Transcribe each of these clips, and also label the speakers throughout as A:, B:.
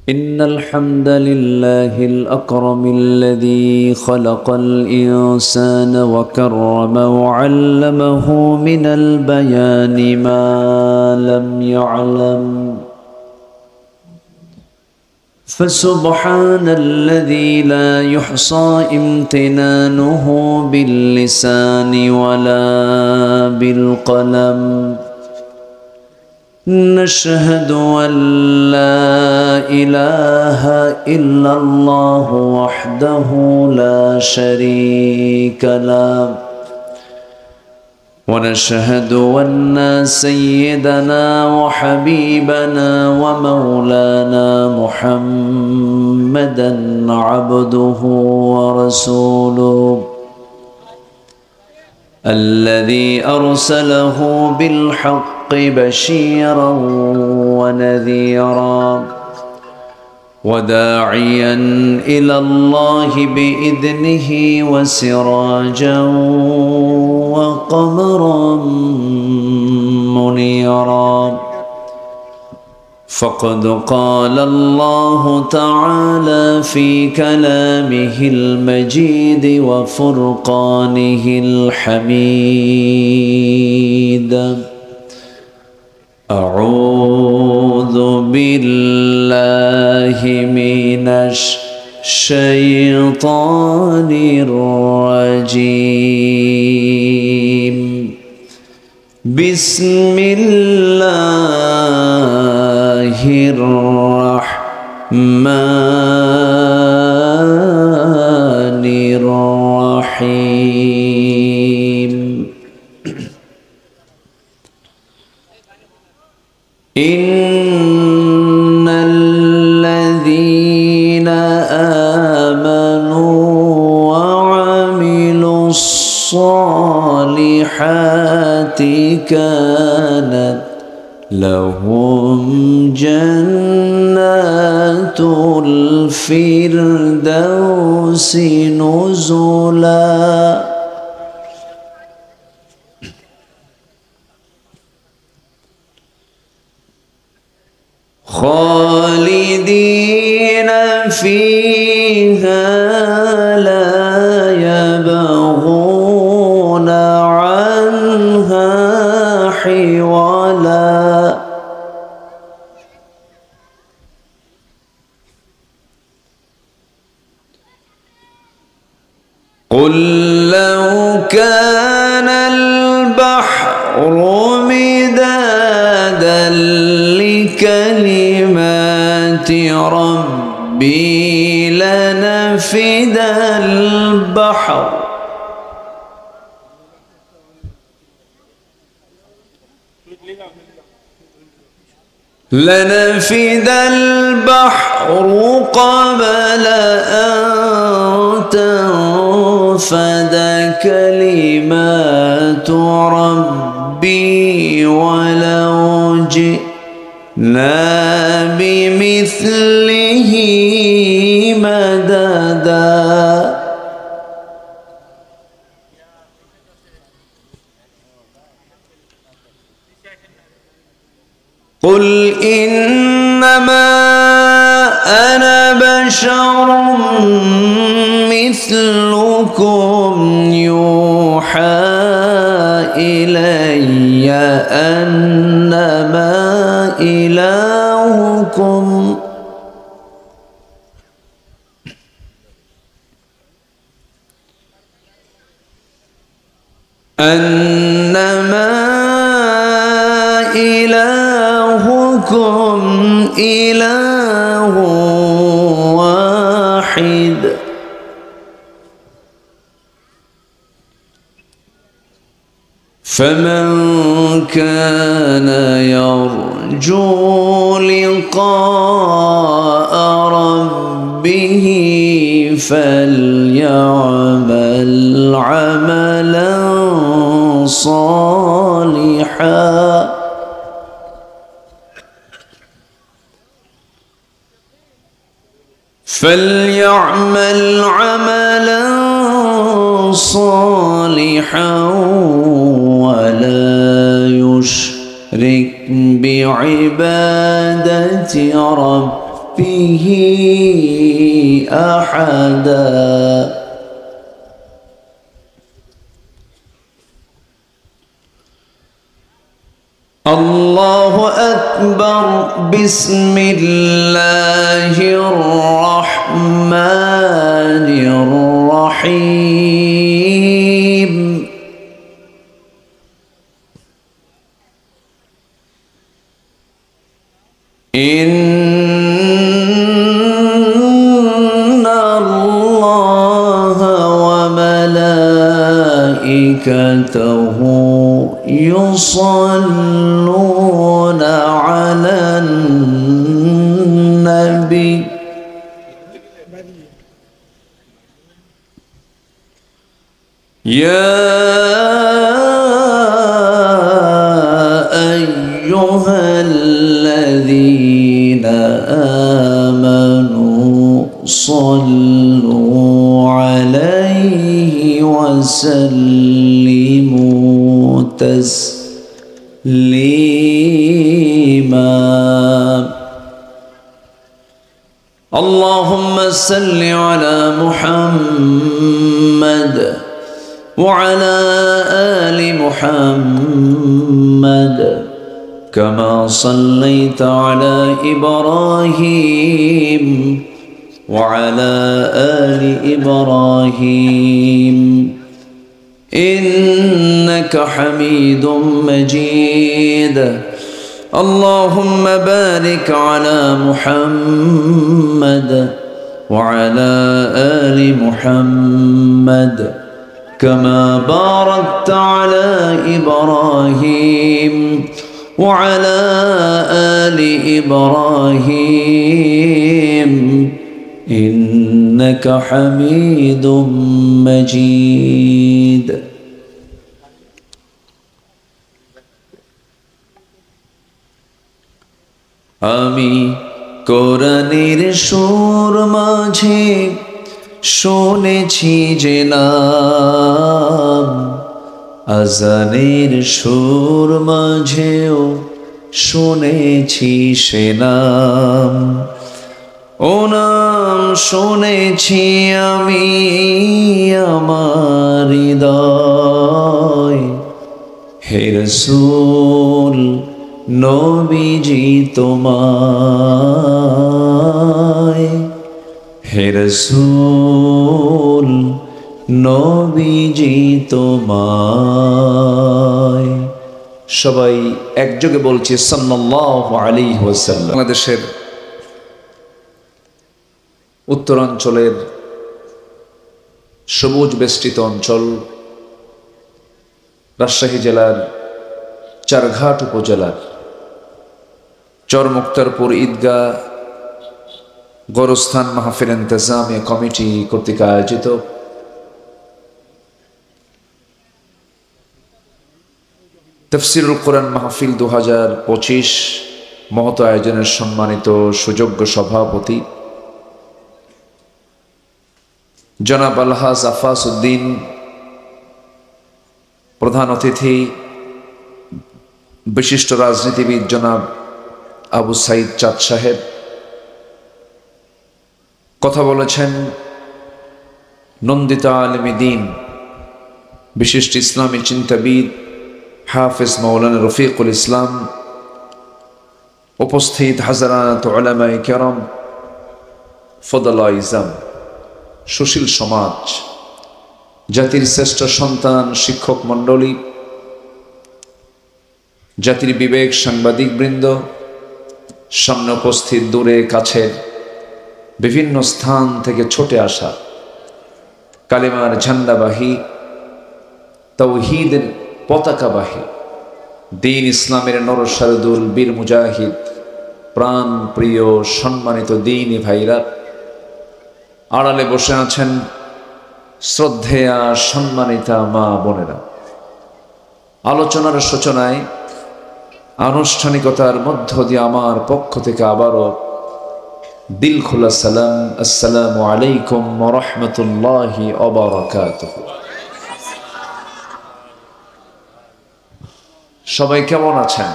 A: إن الحمد لله الأكرم الذي خلق الإنسان وكرم وعلمه من البيان ما لم يعلم، فسبحان الذي لا يحصى امتنانه باللسان ولا بالقلم. نشهد أن لا إله إلا الله وحده لا شريك له، ونشهد أن سيدنا وحبيبنا ومولانا محمدًا عبده ورسوله الذي أرسله بالحق بشيرا ونذيرا وداعيا إلى الله بإذنه وسراجا وقمرا منيرا. فقد قال الله تعالى في كلامه المجيد وفرقانه الحميد: أعوذ بالله من الشيطان الرجيم. بسم الله الرحمن الرحيم. إن الذين آمنوا وعملوا الصالحات كانت لهم جنات الفردوس نزلا. خالدين فيها لا يبغون عنها حولا. قل لو كان البحر مدادا لكلمات ربي لنفد البحر قبل أن تنفد كلمات ربي ولو جئنا بمثله مددا. قل إنما أنا بشر مثلكم يوحى إلي أنما إلهكم إله واحد. فمن كان يرجو لقاء ربه فليعمل عملا صالحا ولا يشرك بعبادة ربه ربه أحدا الله أكبر بسم الله الرحمن الرحيم إن الله وملائكته يصلون على النبي يا أيها الذين آمنوا صلوا عليه وسلموا تسليما اللهم صل على محمد وعلى آل محمد كما صليت على إبراهيم وعلى آل إبراهيم إنك حميد مجيد اللهم بارك على محمد وعلى آل محمد كما باركت على إبراهيم وعلى آل إبراهيم إنك حميد مجيد আমি কোরআনের সুর মাঝে শুনেছি যে নাম আজানের সুর মাঝেও শুনেছি সে নাম ও নাম শুনেছি আমি আমার হৃদয় হে রাসূল নবীজি তোমায় হে রাসূল নবীজি তোমায় সবাই একযোগে বলছি সাল্লাল্লাহু আলাইহি ওয়াসাল্লাম। বাংলাদেশের উত্তরাঞ্চলের সবুজ বেষ্টিত অঞ্চল রাজশাহী জেলার চারঘাট উপজেলার চর মুক্তারপুর ঈদগাহ গোরস্থান মাহফিল ইন্তেজামিয়া কমিটি কর্তৃক আয়োজিত তাফসীরুল কোরআন মাহফিল 2025 মহত আয়োজনের সম্মানিত সুযোগ্য সভাপতি জনাব আলহাজ আফাস উদ্দিন, প্রধান অতিথি বিশিষ্ট রাজনীতিবিদ জনাব আবু সাইদ চাঁদ সাহেব, কথা বলেছেন নন্দিত আলেমে দ্বীন বিশিষ্ট ইসলামী চিন্তাবিদ হাফেজ মাওলানা রফিকুল ইসলাম, উপস্থিত হাজারাত উলামায়ে কেরাম, ফদলা ইজাম, সুশীল সমাজ, জাতির শ্রেষ্ঠ সন্তান শিক্ষক মণ্ডলী, জাতির বিবেক সাংবাদিক বৃন্দ, সামনে উপস্থিত দূরে কাছের বিভিন্ন স্থান থেকে ছুটে আসা কালিমার ঝান্ডাবাহী, তাওহীদের পতাকাবাহী, দ্বীন ইসলামের নরসারদুল বীর মুজাহিদ, প্রাণ প্রিয় সম্মানিত দ্বীনি ভাইরা, আড়ালে বসে আছেন শ্রদ্ধেয়া সম্মানিতা মা বোনেরা। আলোচনার সূচনায় আনুষ্ঠানিকতার মধ্য দিয়ে আমার পক্ষ থেকে আবারও দিল খোলা সালাম, আসসালামু আলাইকুম ওয়া রাহমাতুল্লাহি ওয়া বারাকাতুহু। সবাই কেমন আছেন?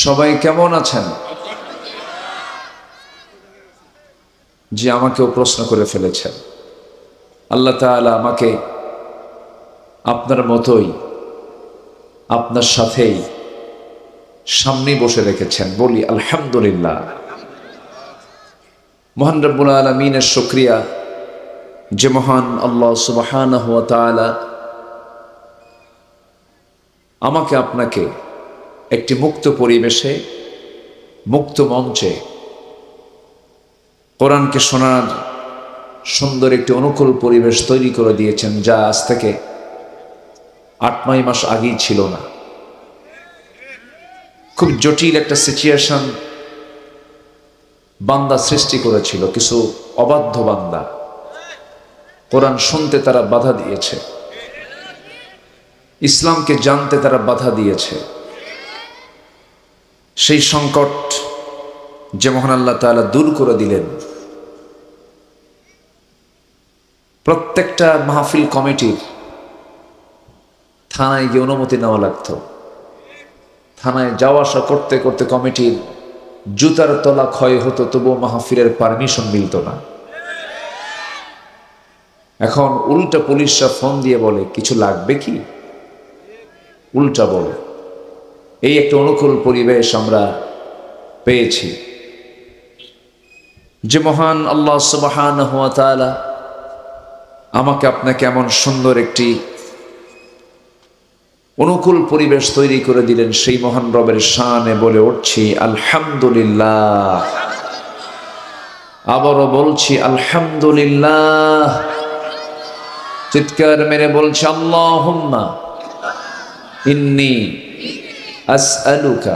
A: সবাই কেমন আছেন? যে আমাকেও প্রশ্ন করে ফেলেছেন। আল্লাহ তাআলা আমাকে আপনার মতোই আপনার সাথেই সামনে বসে রেখেছেন। বলি আলহামদুলিল্লাহ। মহান রব্বুল আলামিনের শুকরিয়া যে মহান আল্লাহ সুবহানাহু ওয়া তাআলা আমাকে আপনাকে একটি মুক্ত পরিবেশে, মুক্ত মঞ্চে কোরআনকে শোনার সুন্দর একটি অনুকূল পরিবেশ তৈরি করে দিয়েছেন, যা আজ থেকে ৮-৯ মাস আগেই ছিল না। খুব জটিল একটা সিচুয়েশন বান্দা সৃষ্টি করেছিল, কিছু অবাধ্য বান্দা কোরআন শুনতে তারা বাধা দিয়েছে, ইসলামকে জানতে তারা বাধা দিয়েছে। সেই সংকট যে মহান আল্লাহ তাআলা দূর করে দিলেন। প্রত্যেকটা মাহফিল কমিটির থানায় গিয়ে অনুমতি নেওয়া লাগতো। থানায় যাওয়া আসা করতে করতে কমিটির জুতার তলা ক্ষয় হতো, তবুও মাহফিলের পারমিশন মিলত না। এখন উল্টা পুলিশরা ফোন দিয়ে বলে কিছু লাগবে কি, উল্টা বলে। এই একটা অনুকূল পরিবেশ আমরা পেয়েছি। যে মহান আল্লাহ সুবহানাহু ওয়া তাআলা আমাকে আপনাকে এমন সুন্দর একটি অনুকূল পরিবেশ তৈরি করে দিলেন, সেই মহান রবের শানে বলে উঠছি আলহামদুলিল্লাহ। আবারও বলছি আলহামদুলিল্লাহ। চিৎকার মেরে বলছি আল্লাহুম্মা ইন্নী আসআলুকা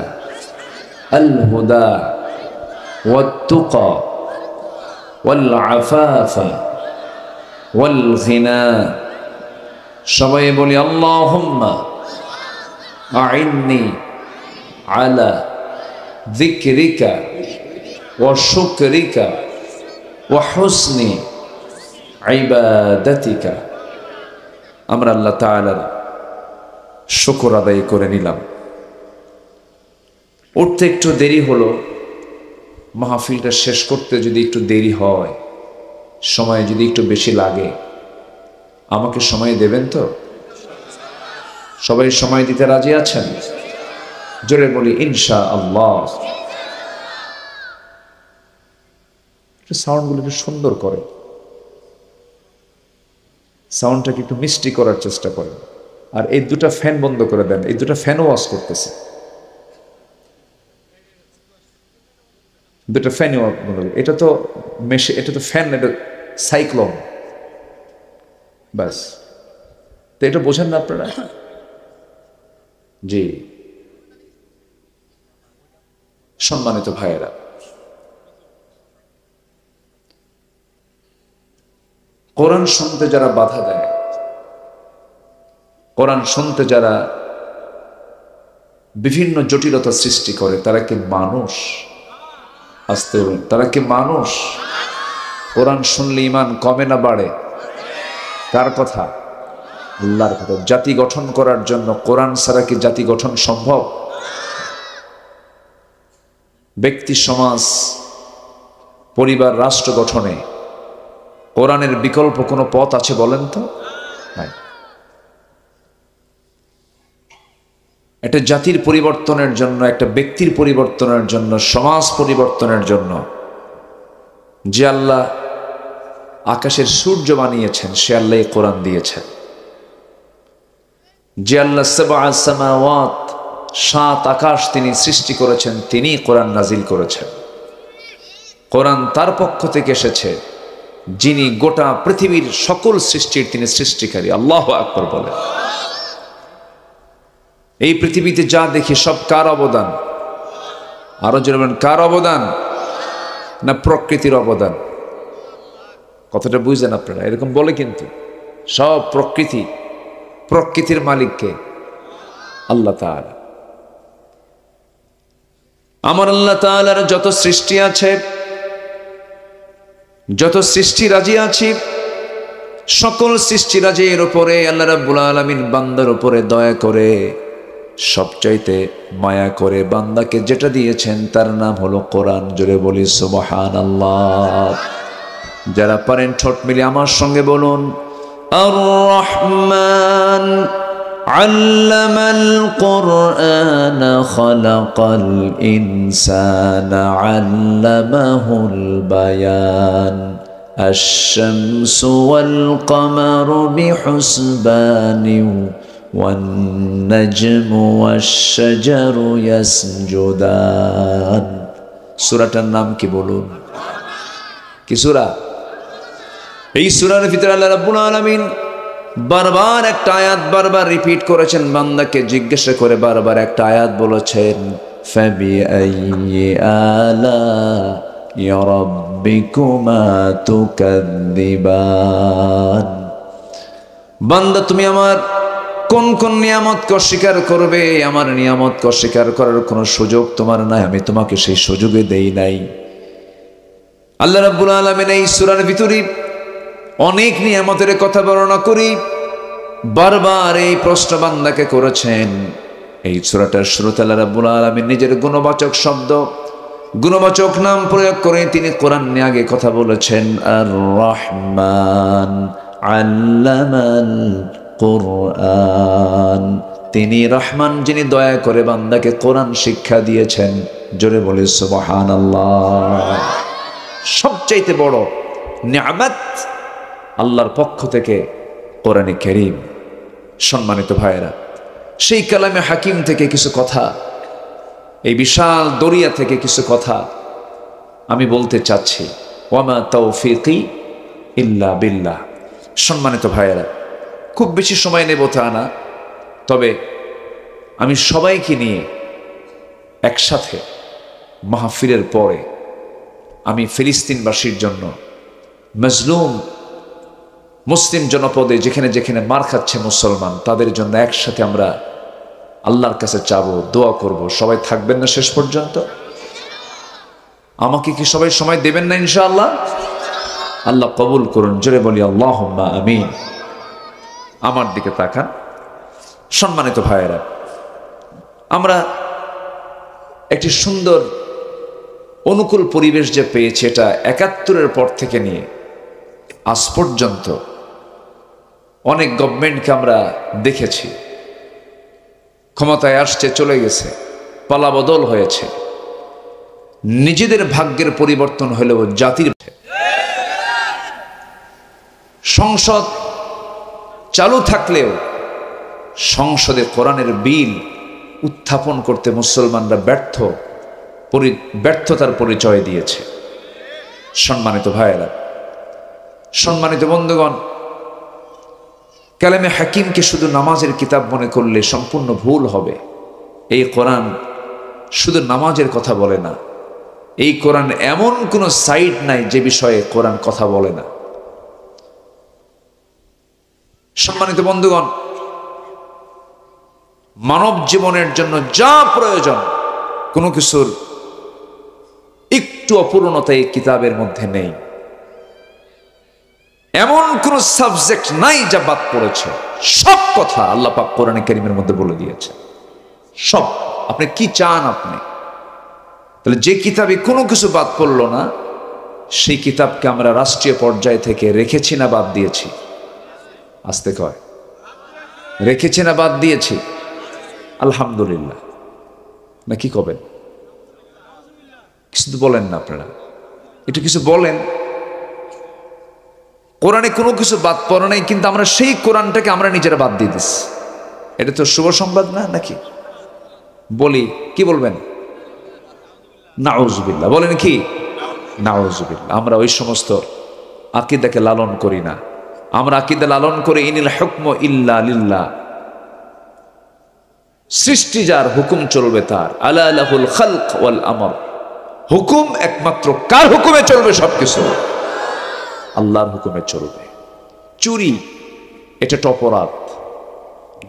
A: আল হুদা ওয়াত তুকা ওয়াল আফাফা ওয়াল গিনা। সবাই বলি আল্লাহুম্মা আইন্নি আলা যিকরিকা ওয়া শুকরিকা ওয়া হুসনি ইবাদাতিকা। আমরা আল্লাহ তাআলার শুকর আদায় করে নিলাম। উঠতে একটু দেরি হলো, মাহফিলটা শেষ করতে যদি একটু দেরি হয়, সময় যদি একটু বেশি লাগে, আমাকে সময় দেবেন তো? সবাই সময় দিতে রাজি আছেন? জোরে বলি ইনশাআল্লাহ। সাউন্ডগুলো একটু সুন্দর করে, সাউন্ডটাকে একটু মিষ্টি করার চেষ্টা করেন। আর এই দুটা ফ্যান বন্ধ করে দেন, এই দুটা ফ্যানও ওয়াজ করতেছে, দুটা ফ্যানও বন্ধ করে। এটা তো মেশে, এটা তো ফ্যান, এটা সাইক্লোন। ব্যাস, তো এটা বোঝেন না আপনারা? জি। সম্মানিত ভাইয়েরা, কোরআন শুনতে যারা বাধা দেয়, কোরআন শুনতে যারা বিভিন্ন জটিলতা সৃষ্টি করে, তারা কি মানুষ? আসতে বলুন, তারা কি মানুষ? কোরআন শুনলে ঈমান কমে না বাড়ে? কার কথা? আল্লাহর কথা। জাতি গঠন করার জন্য কোরআন ছাড়া কি জাতি গঠন সম্ভব? ব্যক্তি, সমাজ, পরিবার, রাষ্ট্র গঠনে কোরআনের বিকল্প কোনো পথ আছে বলেন তো? নাই। একটা জাতির পরিবর্তনের জন্য, একটা ব্যক্তির পরিবর্তনের জন্য, সমাজ পরিবর্তনের জন্য যে আল্লাহ আকাশের সূর্য বানিয়েছেন, সে আল্লাহ কোরআন দিয়েছেন। যে আল্লাহ সাবআ সামাওয়াত, 7 আকাশ তিনি সৃষ্টি করেছেন, তিনি কোরআন নাজিল করেছেন। কোরআন তার পক্ষ থেকে এসেছে, যিনি গোটা পৃথিবীর সকল সৃষ্টির তিনি সৃষ্টিকারী। আল্লাহু আকবার বলেন। এই পৃথিবীতে যা দেখি সব কার অবদান? আরো জোরে বলেন, কার অবদান? না প্রকৃতির অবদান? কথাটা বুঝলেন আপনারা? এরকম বলে কিন্তু সব প্রকৃতি, প্রকৃতির মালিককে আল্লাহ তাআলা। আমার আল্লাহ তাআলার যত সৃষ্টি আছে, যত সৃষ্টি রাজি আছি, সকল সৃষ্টি রাজির উপরে আল্লাহ রাব্বুল আলামিন বান্দার উপরে দয়া করে, সবচাইতে মায়া করে বান্দাকে যেটা দিয়েছেন তার নাম হলো কোরআন। জোরে বলি সুবহানাল্লাহ। যারা পারেন ঠোঁট মিলে আমার সঙ্গে বলুন, আর রহমান আল্লামাল কুরআন খালাকাল ইনসানা আল্লামাহুল বায়ান আশ-শামসু ওয়াল কামারু বিহুসবানিন ওয়ান নাজমু ওয়াশ-শাজারু ইয়াসজুদান। সূরাটার নাম কি বলুন? কি সূরা? এই সূরার ভিতরে আল্লাহ রাব্বুল আলামিন বারবার একটা আয়াত বারবার রিপিট করেছেন, বান্দাকে জিজ্ঞাসা করে বারবার একটা আয়াত বলেছেন, ফাবিআইয়ি আলা'i রাব্বিকুমা তুকাযযিবান। বান্দা তুমি আমার কোন কোন নিয়ামতকে অস্বীকার করবে? আমার নিয়ামতকে অস্বীকার করার কোনো সুযোগ তোমার নাই, আমি তোমাকে সেই সুযোগে দেই নাই। আল্লাহ রাব্বুল আলামিন এই সূরার ভিতরে অনেক নিয়ামতের কথা বর্ণনা করি, বারবার এই প্রশ্ন বান্দাকে করেছেন। এই সূরাটার শুরুতে আল্লাহ রাব্বুল আলামিন নিজের গুণবাচক শব্দ, গুণবাচক নাম প্রয়োগ করে তিনি কোরআন নিয়ে আগে কথা বলেছেন, আর রহমান আল্লামাল কুরআন। তিনি রহমান, যিনি দয়া করে বান্দাকে কোরআন শিক্ষা দিয়েছেন। জোরে বলি সুবহানাল্লাহ। সবচাইতে বড় নিয়ামত আল্লাহর পক্ষ থেকে কোরআনে কারীম। সম্মানিত ভাইয়েরা, সেই কালামে হাকিম থেকে কিছু কথা, এই বিশাল দরিয়া থেকে কিছু কথা আমি বলতে চাচ্ছি। ওয়ামা তাওফীকি ইল্লা বিল্লাহ। সম্মানিত ভাইয়েরা, খুব বেশি সময় নেব তা না, তবে আমি সবাইকে নিয়ে একসাথে মাহফিলের পরে আমি ফিলিস্তিনবাসীর জন্য, মজলুম মুসলিম জনপদে যেখানে যেখানে মার খাচ্ছে মুসলমান, তাদের জন্য একসাথে আমরা আল্লাহর কাছে চাবো, দোয়া করব। সবাই থাকবেন না শেষ পর্যন্ত? আমাকে কি সবাই সময় দেবেন না ইনশাআল্লাহ? আল্লাহ কবুল করুন। জোরে বলি আল্লাহুম্মা আমিন। আমার দিকে তাকান। সম্মানিত ভাইয়েরা, আমরা একটি সুন্দর অনুকূল পরিবেশ যে পেয়েছি, এটা ৭১-এর পর থেকে নিয়ে আজ পর্যন্ত অনেক গভর্নমেন্টকে আমরা দেখেছি, ক্ষমতায় আসছে, চলে গেছে, পালাবদল হয়েছে, নিজেদের ভাগ্যের পরিবর্তন হলেও জাতির। সংসদ চালু থাকলেও সংসদে কোরআনের বিল উত্থাপন করতে মুসলমানরা ব্যর্থতার পরিচয় দিয়েছে। সম্মানিত ভাইয়েরা, সম্মানিত বন্ধুগণ, কালামে হাকিমকে শুধু নামাজের কিতাব মনে করলে সম্পূর্ণ ভুল হবে। এই কোরআন শুধু নামাজের কথা বলে না। এই কোরআন এমন কোনো সাইড নাই যে বিষয়ে কোরআন কথা বলে না। সম্মানিত বন্ধুগণ, মানব জীবনের জন্য যা প্রয়োজন, কোনো কিছুর একটু অপূর্ণতা এই কিতাবের মধ্যে নেই। এমন কোন সাবজেক্ট নাই যা বাদ পড়েছে। সব কথা আল্লাহ পাক কোরআনে কারীমের মধ্যে বলে দিয়েছে। সব। আপনি কি চান? আপনি তাহলে যে কিতাবে কোনো কিছু বাদ পড়লো না, সেই কিতাবকে আমরা রাষ্ট্রীয় পর্যায় থেকে রেখেছি না বাদ দিয়েছি? আসতে কয়, রেখেছি না বাদ দিয়েছি? আলহামদুলিল্লাহ। না কি কবেন? কিছু তো বলেন না আপনারা, একটু কিছু বলেন। কোরআনে কোনো কিছু বাদ পড়ে নাই, কিন্তু আমরা সেই কোরআনটাকে আমরা নিজেরা বাদ দিয়ে দিচ্ছি। এটা তো শুভ সংবাদ না নাকি? বলি, কি বলবেন? নাউজুবিল্লাহ। বলেন কি? নাউজুবিল্লাহ। আমরা ওই সমস্ত আকীদাকে লালন করি না। আমরা আকীদা লালন করে ইনিল হুকমু ইল্লা লিল্লাহ, সৃষ্টি যার, হুকুম চলবে তার। আলা লাহুল খালক ওয়াল আমর। হুকুম একমাত্র কার হুকুমে চলবে? সবকিছু আল্লাহর হুকুমে চলবে। চুরি এটা একটা অপরাধ,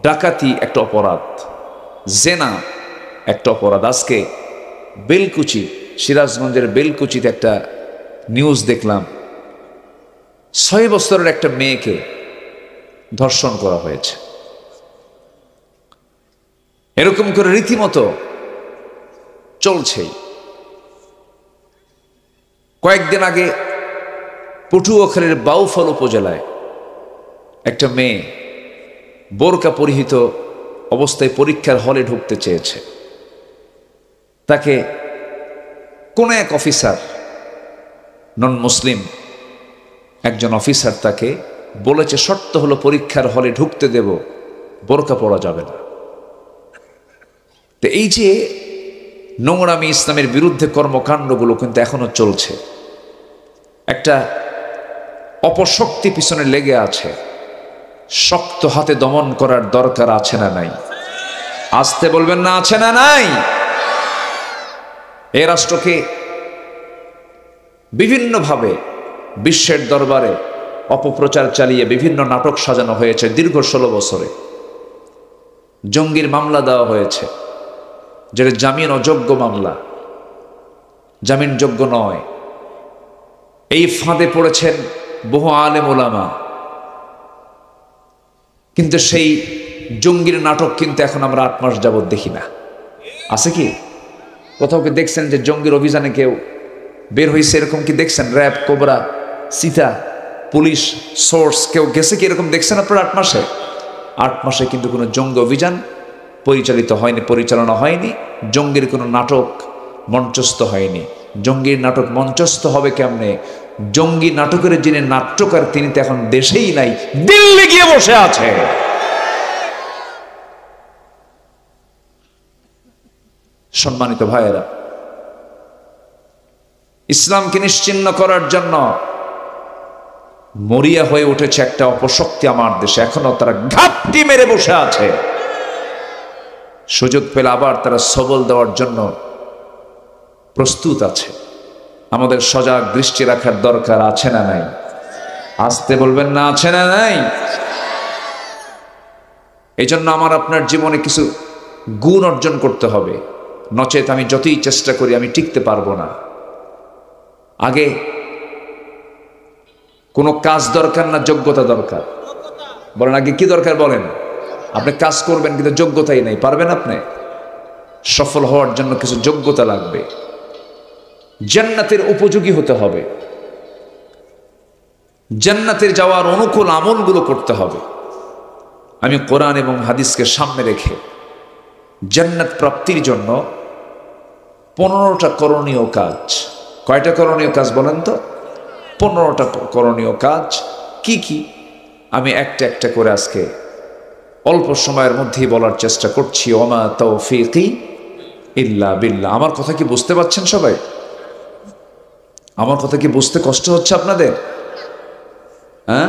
A: ডাকাতি একটা অপরাধ, জেনা একটা অপরাধ। আজকে বেলকুচি, সিরাজগঞ্জের বেলকুচিতে একটা নিউজ দেখলাম, 6 বছরের একটা মেয়েকে ধর্ষণ করা হয়েছে। এরকম করে রীতিমতো চলছেই। কয়েকদিন আগে পটুয়াখালীর বাউফল উপজেলায় একটা মেয়ে বোরকা পরিহিত অবস্থায় পরীক্ষার হলে ঢুকতে চেয়েছে। তাকে কোন এক অফিসার, নন মুসলিম একজন অফিসার তাকে বলেছে, শর্ত হলো পরীক্ষার হলে ঢুকতে দেব, বোরকা পরা যাবে না। তো এই যে নোংরামি, ইসলামের বিরুদ্ধে কর্মকাণ্ডগুলো কিন্তু এখনো চলছে। একটা অপশক্তি পিছনে লেগে আছে, শক্ত হাতে দমন করার দরকার আছে না নাই? আসতে বলবেন না, আছে না নাই? এ রাষ্ট্রকে বিভিন্নভাবে বিশ্বের দরবারে অপপ্রচার চালিয়ে বিভিন্ন নাটক সাজানো হয়েছে দীর্ঘ 16 বছরে। জঙ্গির মামলা দেওয়া হয়েছে, যেটা জামিন অযোগ্য মামলা, জামিনযোগ্য নয়। এই ফাঁদে পড়েছেন বহু আলেম ওলামা, কিন্তু সেই জঙ্গির নাটক কিন্তু এখন আমরা 8 মাস যাবৎ দেখি না। আছে কি কোথাও কি দেখছেন যে জঙ্গির অভিযানে কেউ বের হয়েছে? এরকম কি দেখছেন? র্যাব, কোবরা, সিতা, পুলিশ, সোর্স কেউ গেছে কি? এরকম দেখছেন আপনারা 8 মাসে? 8 মাসে কিন্তু কোনো জঙ্গি অভিযান পরিচালিত হয়নি, পরিচালনা হয়নি। জঙ্গির কোনো নাটক মঞ্চস্থ হয়নি। জঙ্গির নাটক মঞ্চস্থ হবে কেমনে? জঙ্গি নাটকের যিনি নাট্যকার তিনি তো এখন দেশেই নাই, দিল্লি গিয়ে বসে আছে। সম্মানিত ভাইয়েরা, ইসলামকে নিশ্চিহ্ন করার জন্য মরিয়া হয়ে উঠেছে একটা অপশক্তি আমার দেশে। এখনো তারা ঘাপটি মেরে বসে আছে। সুযোগ পেলে আবার তারা সবল দেওয়ার জন্য প্রস্তুত আছে। আমাদের সজাগ দৃষ্টি রাখার দরকার আছে না নাই? আসতে বলবেন না, আছে না নাই? এই জন্য আমার আপনার জীবনে কিছু গুণ অর্জন করতে হবে, নচেত আমি যতই চেষ্টা করি আমি টিকতে পারবো না। আগে কোনো কাজ দরকার না, যোগ্যতা দরকার? বলেন আগে কি দরকার বলেন? আপনি কাজ করবেন কিন্তু যোগ্যতাই নাই, পারবেন আপনি? সফল হওয়ার জন্য কিছু যোগ্যতা লাগবে। জান্নাতের উপযোগী হতে হবে, জান্নাতের যাওয়ার অনুকূল আমলগুলো করতে হবে। আমি কোরআন এবং হাদিসকে সামনে রেখে জান্নাত প্রাপ্তির জন্য 15টা করণীয় কাজ। কয়টা করণীয় কাজ বলেন তো? 15টা করণীয় কাজ। কি কি আমি একটা একটা করে আজকে অল্প সময়ের মধ্যেই বলার চেষ্টা করছি। ওমা তাওফীকি ইল্লা বিল্লাহ। আমার কথা কি বুঝতে পারছেন সবাই? আমার কথা কি বুঝতে কষ্ট হচ্ছে আপনাদের? হ্যাঁ,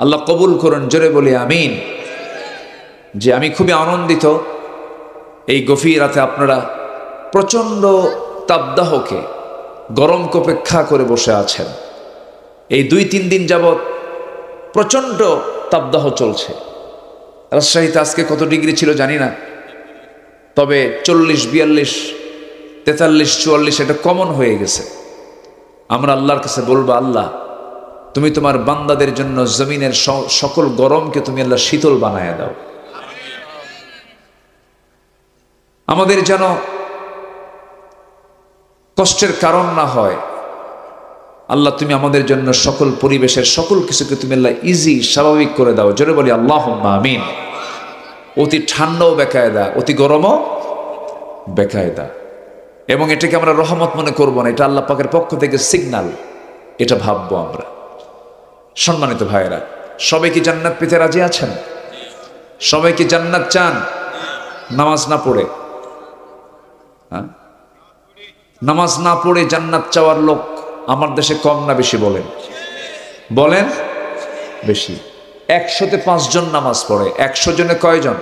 A: আল্লাহ কবুল করুন, জোরে বলি আমিন। যে আমি খুবই আনন্দিত এই গভীর রাতে আপনারা প্রচণ্ড তাপদাহকে, গরমকে উপেক্ষা করে বসে আছেন। এই 2-3 দিন যাবৎ প্রচণ্ড তাপদাহ চলছে। রাজশাহীতে আজকে কত ডিগ্রি ছিল জানি না, তবে 40, 42, 43, 44 এটা কমন হয়ে গেছে। আমরা আল্লাহর কাছে বলবো, আল্লাহ তুমি তোমার বান্দাদের জন্য জমিনের সকল গরমকে তুমি আল্লাহ শীতল বানায় দাও। আমাদের যেন কষ্টের কারণ না হয়। আল্লাহ তুমি আমাদের জন্য সকল পরিবেশের সকল কিছুকে তুমি আল্লাহ ইজি, স্বাভাবিক করে দাও। জোরে বলি আল্লাহুম্মা আমিন। অতি ঠান্ডাও বেকায়দা, অতি গরমও বেকায়দা, এবং এটাকে আমরা রহমত মনে করব না, এটা আল্লাহ পাকের পক্ষ থেকে সিগন্যাল, এটা ভাববো আমরা। সম্মানিত ভাইয়েরা, সবাই কি জান্নাত পেতে রাজি আছেন? সবাই কি জান্নাত চান? নামাজ না পড়ে, নামাজ না পড়ে জান্নাত চাওয়ার লোক আমার দেশে কম না বেশি? বলেন, বলেন বেশি। 100-তে 5 জন নামাজ পড়ে। 100 জনে কয়জন?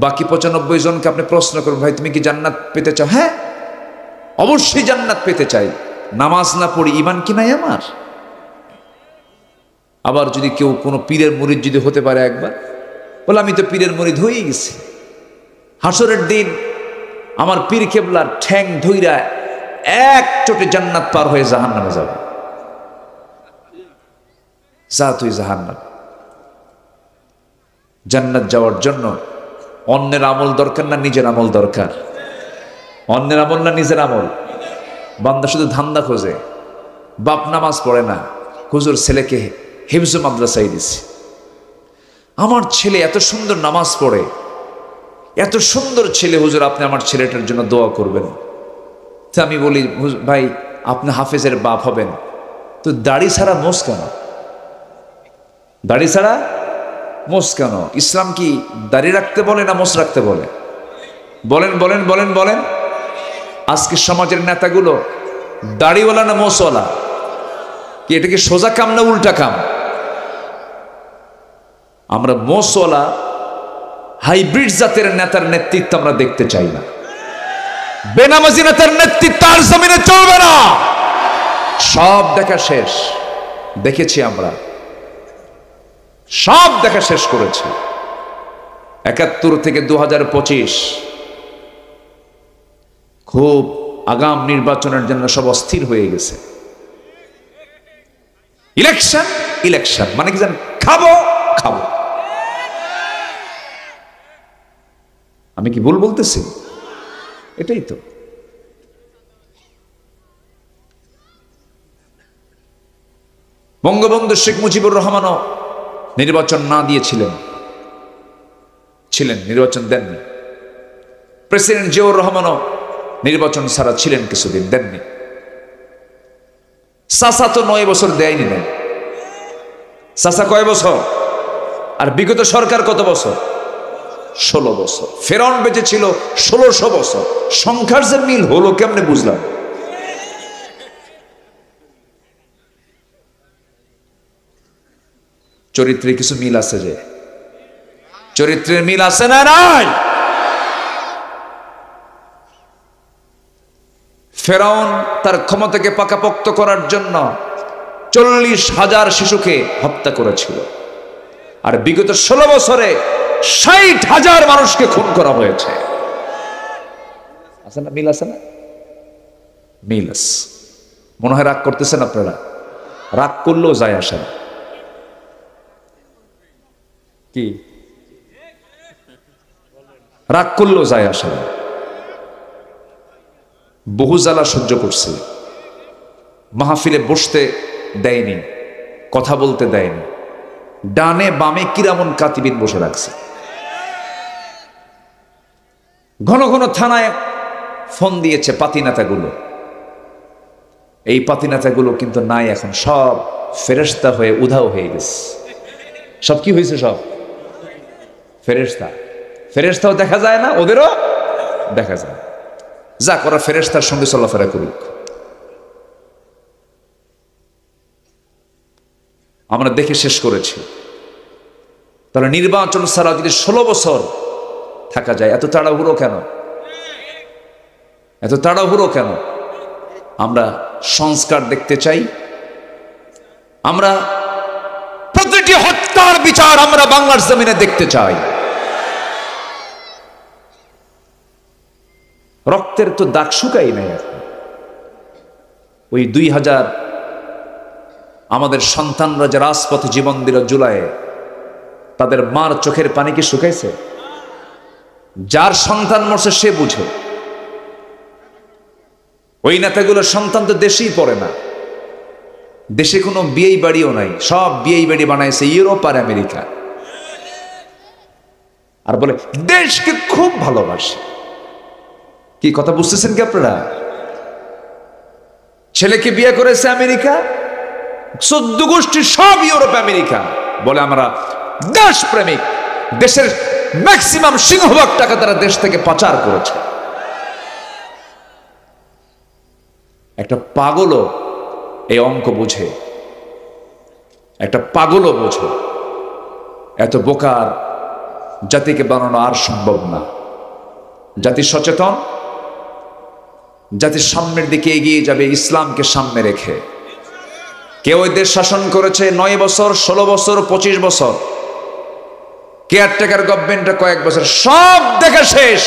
A: বাকি 95 জনকে আপনি প্রশ্ন করুন, ভাই তুমি কি জান্নাত পেতে চাও? হ্যাঁ, অবশ্যই জান্নাত পেতে চাই। নামাজ না পড়ি ঈমান কি নাই আমার? আবার যদি কেউ কোনো পীরের মুরিদ যদি হতে পারে একবার, বলে আমি তো পীরের মুরিদ হয়ে গেছি, হাসরের দিন আমার পীর কেবলার ঠ্যাং ধইরা এক চোটে জান্নাত পার হয়ে জাহান্নামে যাবে। যা তুই জাহান্নাম। জান্নাত যাওয়ার জন্য অন্যের আমল দরকার না নিজের আমল দরকার? অন্যের আমল না নিজের আমল? বান্দা শুধু ধান্দা খোঁজে, বাপ নামাজ পড়ে না, হুজুর ছেলেকে হিফজ মাদ্রাসায় দিছি। আমার ছেলে এত সুন্দর নামাজ পড়ে, এত সুন্দর ছেলে, হুজুর আপনি আমার ছেলেটার জন্য দোয়া করবেন। তা আমি বলি, ভাই আপনি হাফেজের বাপ হবেন, তো দাড়ি ছাড়া মোষ কেন? দাড়ি ছাড়া মোষ কেন? ইসলাম কি দাড়ি রাখতে বলে না মোষ রাখতে বলে? বলেন বলেন বলেন বলেন। আজকে সমাজের নেতাগুলো দাড়িওয়ালা না মোষওয়ালা? কি এটা কি সোজা কাম না উল্টা কাম? আমরা মোষওয়ালা হাইব্রিড জাতের নেতার নেতৃত্ব আমরা দেখতে চাই না। বেনামাজি নেতার নেতৃত্ব আর জমিনে চলবে না। সব দেখা শেষ, দেখেছি আমরা, সব দেখা শেষ করেছি। ৭১ থেকে ২০২৫ খুব আগাম নির্বাচনের জন্য সব অস্থির হয়ে গেছে। ইলেকশন ইলেকশন মানে কি জানেন? খাবো খাবো। আমি কি ভুল বলতেছি? এটাই তো। বঙ্গবন্ধু শেখ মুজিবুর রহমানও নির্বাচন না দিয়েছিলেন, নির্বাচন দেননি। প্রেসিডেন্ট জিয়াউর রহমানও নির্বাচন ছাড়া ছিলেন, কিছুদিন দেননি। চাচা তো ৯ বছর দেয়নি না। চাচা কয় বছর? আর বিগত সরকার কত বছর? ১৬ বছর। ফেরাউন বেঁচে ছিল ১৬০০ বছর। সংখ্যার যে মিল হলো কেমনে বুঝলাম? চরিত্রে কিছু মিল আছে, যে চরিত্রের মিল আছে না নাই? ফেরাউন তার ক্ষমতাকে পাকাপোক্ত করার জন্য ৪০,০০০ শিশুকে হত্যা করেছিল, আর বিগত ১৬ বছরে ৬০,০০০ মানুষকে খুন করা হয়েছে। আছে না মিল? আছে না মিল? আছে। মনে হয় রাগ করতেছেন আপনারা? রাগ করলেও যায় আসে না। কি রাগ করলেও যায় আসে না। বহু জ্বালা সহ্য করছে, মাহফিলে বসতে দেয়নি, কথা বলতে দেয়নি, ডানে বামে কিরামন কাতিবিন বসে রাখছে। ঘন ঘন থানায় ফোন দিয়েছে পাতি নেতাগুলো। এই পাতি নেতাগুলো কিন্তু নাই এখন, সব ফেরেশতা হয়ে উধাও হয়ে গেছে। সব কি হয়েছে? সব ফেরেশতা। ফেরেশতাও দেখা যায় না, ওদেরও দেখা যায়। যা করা ফেরেশতার সঙ্গে চলাফেরা করুক। আমরা দেখে শেষ করেছি। তাহলে নির্বাচন ছাড়া যদি ১৬ বছর থাকা যায়, এত তাড়াহুড়ো কেন? এত তাড়াহুড়ো কেন? আমরা সংস্কার দেখতে চাই। আমরা প্রতিটি হত্যার বিচার আমরা বাংলার জমিনে দেখতে চাই। রক্তের তো দাগ শুকাই নাই এখন। ওই ২০০০ আমাদের সন্তানরা যে রাজপথে জীবন দিল জুলাইয়ে, তাদের মার চোখের পানি কি শুকাইছে? যার সন্তান মরছে সে বুঝে। ওই নেতাগুলোর সন্তান তো দেশেই পড়ে না, দেশে কোনো বিয়েই বাড়িও নাই, সব বিয়েই বাড়ি বানাইছে ইউরোপ আর আমেরিকা। আর বলে দেশকে খুব ভালোবাসে। কি কথা বুঝতেছেন কি আপনারা? ছেলেকে বিয়ে করেছে আমেরিকা, ১৪ গোষ্ঠী সব ইউরোপ আমেরিকা। বলে আমরা দেশ প্রেমিক, দেশের ম্যাক্সিমাম সিংহভাগ টাকা তারা দেশ থেকে পাচার করেছে। একটা পাগলও এই অঙ্ক বুঝে, একটা পাগলও বোঝে। এত বোকার জাতিকে বানানো আর সম্ভব না। জাতি সচেতন, জাতির সামনের দিকে এগিয়ে যাবে ইসলামকে সামনে রেখে। কেউ দেশ শাসন করেছে ৯ বছর, ১৬ বছর, ২৫ বছর। কেয়ারটেকার গভর্নমেন্টে কয়েক বছর, সব দেখা শেষ।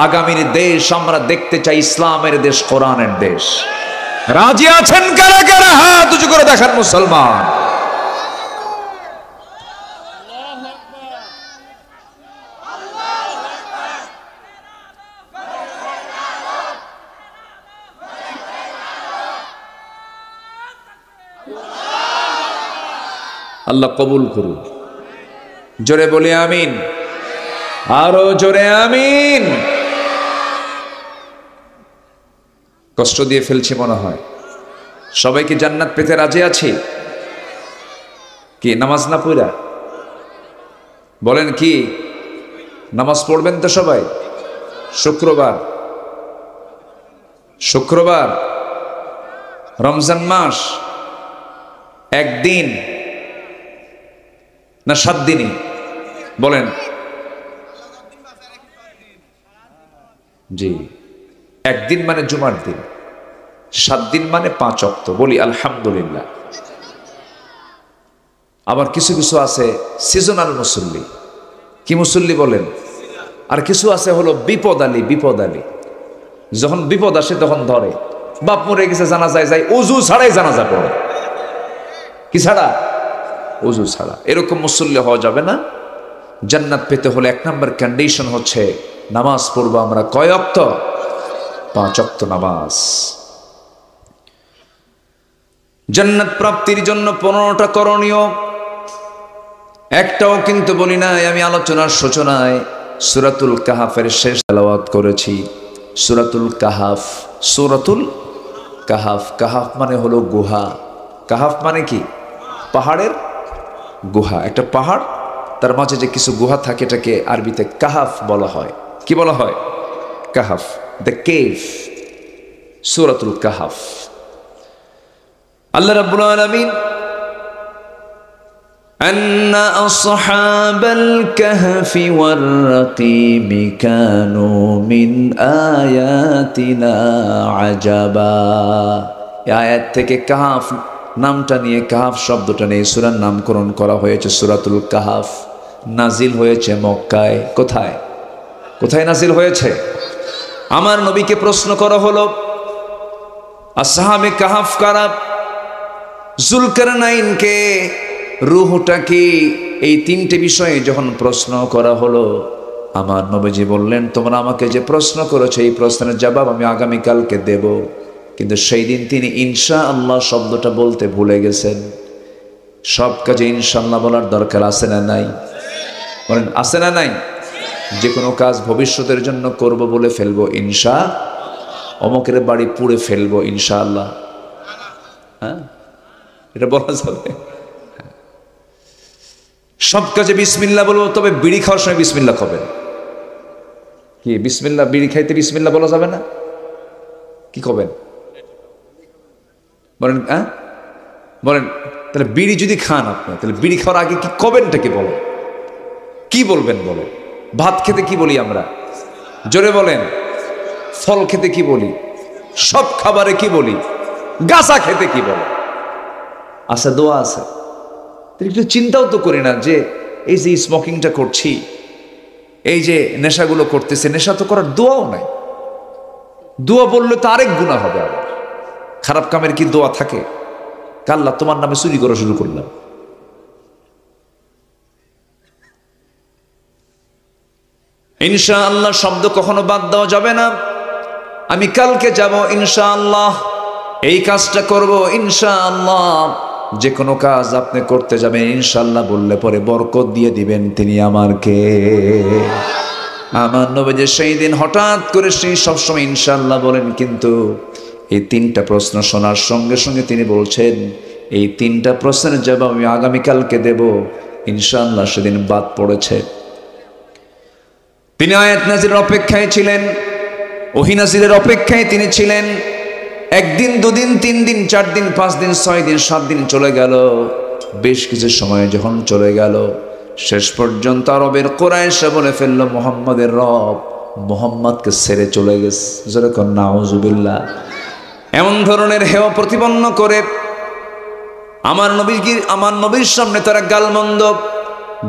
A: আগামীর দেশ আমরা দেখতে চাই ইসলামের দেশ, কোরআনের দেশ। রাজি আছেন কারা কারা? হাত উঁচু করে দেখান মুসলমান। আল্লাহ কবুল করুন। জোরে বলি আমিন, আরো জোরে আমিন। কষ্ট দিয়ে ফেলছি মনে হয়। সবাইকে জান্নাত পেতে রাজি আছি কি? নামাজ না পড়া বলেন কি? নামাজ পড়বেন তো সবাই? শুক্রবার রমজান মাস একদিন না 7 দিনই? বলেন জি। একদিন মানে জুমার দিন, 7 দিন মানে 5 ওয়াক্ত। বলি আলহামদুলিল্লাহ। আবার কিছু কিছু আছে সিজনাল মুসল্লি। কি মুসল্লি বলেন? আর কিছু আছে হলো বিপদ আলী। যখন বিপদ আসে তখন ধরে। বাপ মরে গেছে, জানাজায় যায়, ওযু ছাড়াই জানাজা পড়ে। কি ছাড়া? ওযু ছাড়া। এরকম মুসল্লি হওয়া যাবে না। জান্নাত পেতে হলে 1 নম্বর কন্ডিশন হচ্ছে নামাজ পড়বো আমরা কয় ওয়াক্ত? 5 ওয়াক্ত নামাজ। জান্নাত প্রাপ্তির জন্য 15টা করণীয়, একটাও কিন্তু বলি নাই। আমি আলোচনার সূচনায় সূরাতুল কাহাফের শেষ তেলাওয়াত করেছি। সূরাতুল কাহাফ, সূরাতুল কাহাফ। কাহাফ মানে হলো গুহা। কাহাফ মানে কি? পাহাড়ের গুহা। একটা পাহাড়, তার মাঝে যে কিছু গুহা থাকে এটাকে আরবিতে কাহাফ বলা হয়। কি বলা হয়? কাহাফ, দ্য কেভ। সূরাতুল কাহাফ। আল্লাহ রাব্বুল আলামিন أن أصحاب الكهف والرقيم كانوا من آياتنا عجبا। এই আয়াত থেকে কাহাফ নামটা নিয়ে, কাহাফ শব্দটা নিয়ে সূরার নামকরণ করা হয়েছে সূরাতুল কাহাফ। নাজিল হয়েছে মক্কায়। কোথায় কোথায় নাজিল হয়েছে? আমার নবীকে প্রশ্ন করা হলো আসহাবে কাহাফ কারা, জুলকারনাইনকে, রূহটা কি? এই 3টে বিষয়ে যখন প্রশ্ন করা হলো, আমার নবীজি বললেন তোমরা আমাকে যে প্রশ্ন করেছো এই প্রশ্নের জবাব আমি আগামীকালকে দেব। কিন্তু সেই দিন তিনি ইনশাআল্লাহ শব্দটা বলতে ভুলে গেছেন। সব কাজে ইনশাআল্লাহ বলার দরকার আছে না নাই? বলেন আছে না নাই? যে কোনো কাজ ভবিষ্যতের জন্য করব বলে ফেলবো ইনশা, অমুকের বাড়ি পুড়ে ফেলবো ইনশাআল্লাহ। হ্যাঁ, এটা বলা যাবে? সব কাজে বিসমিল্লাহ বলবো, তবে বিড়ি খাওয়ার সময় বিসমিল্লাহ খাবেন। কি বিসমিল্লাহ? বিড়ি খাইতে বিসমিল্লাহ বলা যাবে না? কি খাবেন বলেন? হ্যাঁ বলেন। তাহলে বিড়ি যদি খান আপনি, তাহলে বিড়ি খাওয়ার আগে কি কবেনটা কি বলেন? কি বলবেন বলেন? ভাত খেতে কি বলি আমরা? জোরে বলেন। ফল খেতে কি বলি? সব খাবারে কি বলি? গাছা খেতে কি বলে? আচ্ছা, দোয়া আছে। একটু চিন্তাও তো করি না যে এই যে স্মোকিংটা করছি, এই যে নেশাগুলো করতেছে, নেশা তো করার দোয়াও নাই। দোয়া বললে তো আরেক গুনাহ হবে। আবার খারাপ কামের কি দোয়া থাকে? আল্লাহ তোমার নামে চুরি করা শুরু করলাম। ইনশাআল্লাহ শব্দ কখনো বাদ দেওয়া যাবে না। আমি কালকে যাব ইনশাআল্লাহ, এই কাজটা করব ইনশাআল্লাহ। যে কোনো কাজ আপনি করতে যাবেন ইনশাআল্লাহ বললে পরে বরকত দিয়ে দিবেন তিনি আমারকে। আমার নবী যে সেই দিন হঠাৎ করে সেই সবসময় ইনশাআল্লাহ বলেন, কিন্তু এই 3টা প্রশ্ন শোনার সঙ্গে সঙ্গে তিনি বলছেন এই 3টা প্রশ্নের জবাব আমি আগামীকালকে দেব ইনশাআল্লাহ। সেদিন বাদ পড়েছে। তিনি আয়াত নাজিলের অপেক্ষায় ছিলেন, ওহী নাজিলের অপেক্ষায় তিনি ছিলেন। 1 দিন 2 দিন 3 দিন 4 দিন 5 দিন 6 দিন 7 দিন চলে গেল। বেশ কিছু সময় যখন চলে গেল, শেষ পর্যন্ত আরবের কুরাইশরা বলে ফেলল মুহাম্মাদের রব মুহাম্মদকে ছেড়ে চলে গেছে। যেরকম নাউজুবিল্লাহ। এমন ধরনের হেয় প্রতিপন্ন করে আমার নবীর সামনে তারা গালমন্দ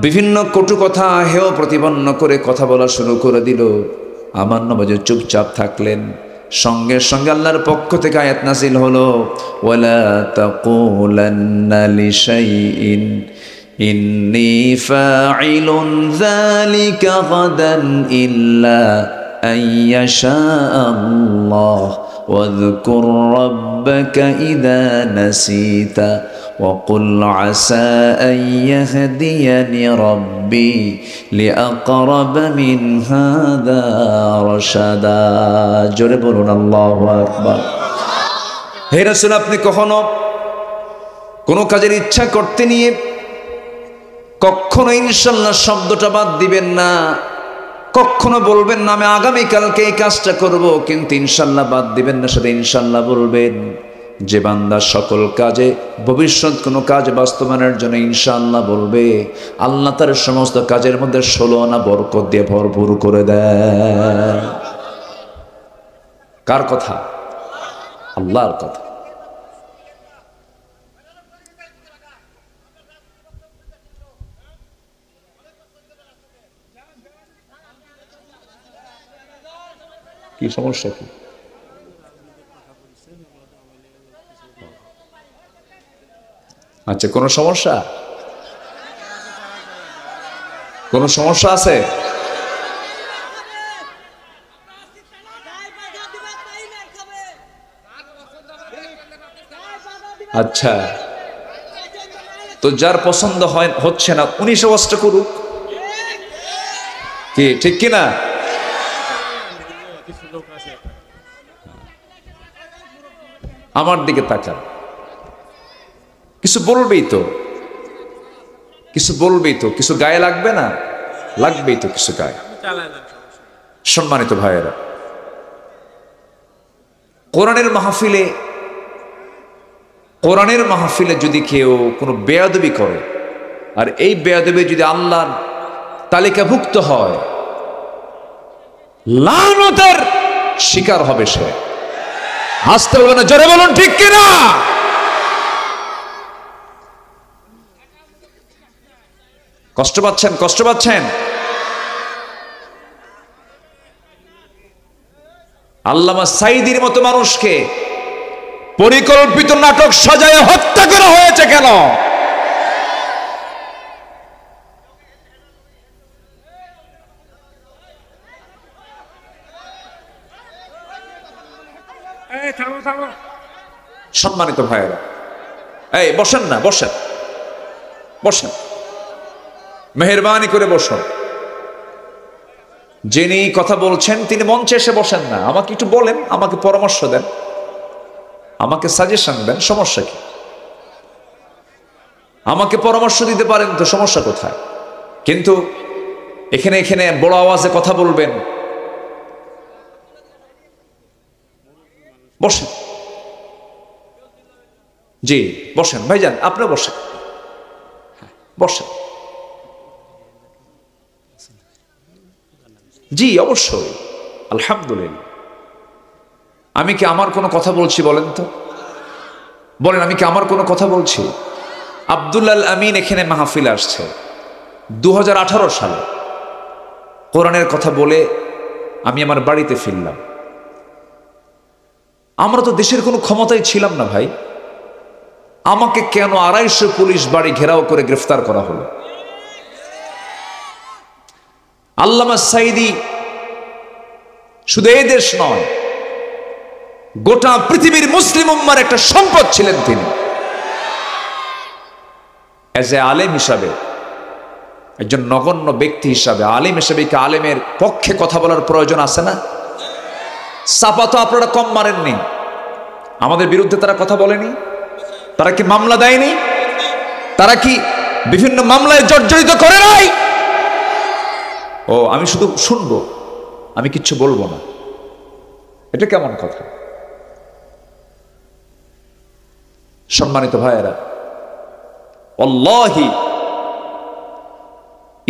A: বিভিন্ন কটু কথা হেয় প্রতিপন্ন করে কথা বলা শুরু করে দিল। আমার নবী চুপচাপ থাকলেন। সঙ্গে সঙ্গে আল্লাহর পক্ষ থেকে আয়াত নাযিল হলো, ওয়ালা তাকুলান্না লিশাইইন ইন্নী ফাইলুন যালিকা গাদান ইল্লা আইয়াশা আল্লাহ। واذكر ربك إذا نسيت وقل عسى أن يهديني ربي لأقرب من هذا رشدا জোরে বলুন আল্লাহু আকবার। হে রাসূল, আপনি কখনো কোনো কাজের ইচ্ছা করতে নিয়ে কখনো ইনশাআল্লাহ শব্দটা বাদ দিবেন না, কখনো বলবেন না আমি আগামীকালকে এই কাজটা করব, কিন্তু ইনশাআল্লাহ বাদ দিবেন না, সাথে ইনশাআল্লাহ বলবেন। যে বান্দা সকল কাজে ভবিষ্যৎ কোনো কাজ বাস্তবায়নের জন্য ইনশাআল্লাহ বলবে, আল্লাহ তার সমস্ত কাজের মধ্যে 16 আনা বরকত দিয়ে ভরপুর করে দেয়। কার কথা? আল্লাহর কথা। কি সমস্যা কি? আচ্ছা, কোনো সমস্যা? কোনো সমস্যা আছে? আচ্ছা, তো যার পছন্দ হচ্ছে না উনি সহজটা করুক, কি ঠিক কিনা? আমার দিকে তাকান, কিছু বলবেই তো, কিছু বলবেই তো, কিছু গায়ে লাগবে না? লাগবেই তো কিছু গায়ে। সম্মানিত ভাইয়েরা, কোরআনের মাহফিলে যদি কেউ কোনো বেয়াদবি করে, আর এই বেয়াদবি যদি আল্লাহর তালিকাভুক্ত হয়, লানতের শিকার হবে সে। হাসতে বলবে না, জোরে বলুন ঠিক কিনা? কষ্ট পাচ্ছেন? কষ্ট পাচ্ছেন? আল্লামা সাঈদীর মতো মানুষকে পরিকল্পিত নাটক সাজায় হত্যা করা হয়েছে কেন? সম্মানিত ভাইয়েরা, এই বসেন না, বসেন বসেন, মেহেরবানি করে বসুন। যিনি কথা বলছেন তিনি মঞ্চে এসে বসেন না, আমাকে একটু বলেন, আমাকে পরামর্শ দেন, আমাকে সাজেশন দেন, সমস্যা কি? আমাকে পরামর্শ দিতে পারেন তো, সমস্যা কোথায়? কিন্তু এখানে বড় আওয়াজে কথা বলবেন, বসেন। জি বসেন ভাইজান, আপনি বসেন, বসেন। জি অবশ্যই, আলহামদুলিল্লাহ। আমি কি আমার কোনো কথা বলছি বলেন তো? বলেন, আমি কি আমার কোনো কথা বলছি? আব্দুল আল আমিন এখানে মাহফিল আসছে 2018 সালে। কোরআনের কথা বলে আমি আমার বাড়িতে ফিরলাম। আমরা তো দেশের কোনো ক্ষমতায় ছিলাম না ভাই, আমাকে কেন 250 পুলিশ বাড়ি ঘেরাও করে গ্রেফতার করা হলো? আল্লামা সাঈদী শুধু এই দেশ নয়, গোটা পৃথিবীর মুসলিম উম্মার একটা সম্পদ ছিলেন তিনি। এজ এ আলেম হিসাবে, একজন নগণ্য ব্যক্তি হিসাবে, আলেম হিসাবে কি আলেমের পক্ষে কথা বলার প্রয়োজন আছে না? চাপা তো আপনারা কম মারেননি, আমাদের বিরুদ্ধে তারা কথা বলেনি, তারা কি মামলা দেয়নি, তারা কি বিভিন্ন মামলায় জর্জরিত করে নাই? ও আমি শুধু শুনবো, আমি কিচ্ছু বলবো না, এটা কেমন কথা? সম্মানিত ভাইয়েরা, আল্লাহি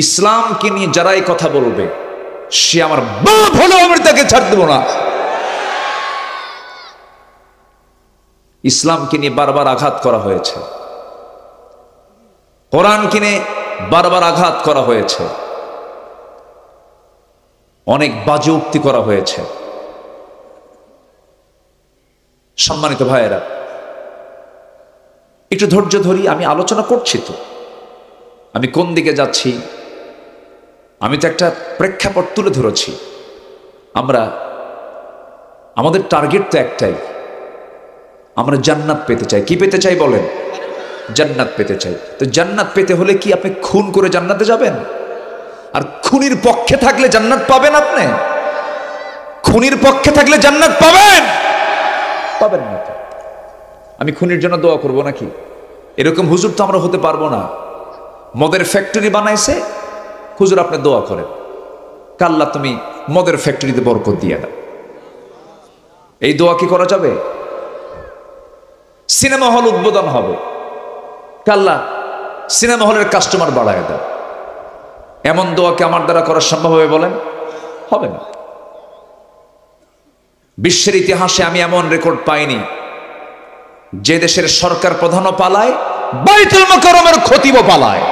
A: ইসলামকে নিয়ে যারাই কথা বলবে, সে আমার বাপ হলেও আমি তাকে ছাড় দেব না। ইসলামকে নিয়ে বারবার আঘাত করা হয়েছে, কোরআনকে নিয়ে বারবার আঘাত করা হয়েছে, অনেক বাজে উক্তি করা হয়েছে। সম্মানিত ভাইয়েরা, একটু ধৈর্য ধরি, আমি আলোচনা করছি তো, আমি কোন দিকে যাচ্ছি, আমি তো একটা প্রেক্ষাপট তুলে ধরেছি। আমাদের টার্গেট তো একটাই, আমরা জান্নাত পেতে চাই। কি পেতে চাই বলেন? জান্নাত পেতে চাই। তো জান্নাত পেতে হলে কি আপনি খুন করে জান্নাতে যাবেন? আর খুনির পক্ষে থাকলে জান্নাত পাবেন? আপনি খুনির পক্ষে থাকলে জান্নাত পাবেন? পাবেন না। তো আমি খুনির জন্য দোয়া করব নাকি? এরকম হুজুর তো আমরা হতে পারবো না। মদের ফ্যাক্টরি বানাইছে, হুজুর আপনি দোয়া করেন, কাল্লা তুমি মদের ফ্যাক্টরিতে বরকত দিয়ে দাও। এই দোয়া কি করা যাবে? সিনেমা হল উদ্বোধন হবে, কাল্লা সিনেমা হলের কাস্টমার বাড়ায় দাও। এমন দোয়া কি আমার দ্বারা করা সম্ভব হবে বলেন? হবে না। বিশ্বের ইতিহাসে আমি এমন রেকর্ড পাইনি যে দেশের সরকার প্রধানও পালায়, বাইতুল মুকাররমের খতিবও পালায়।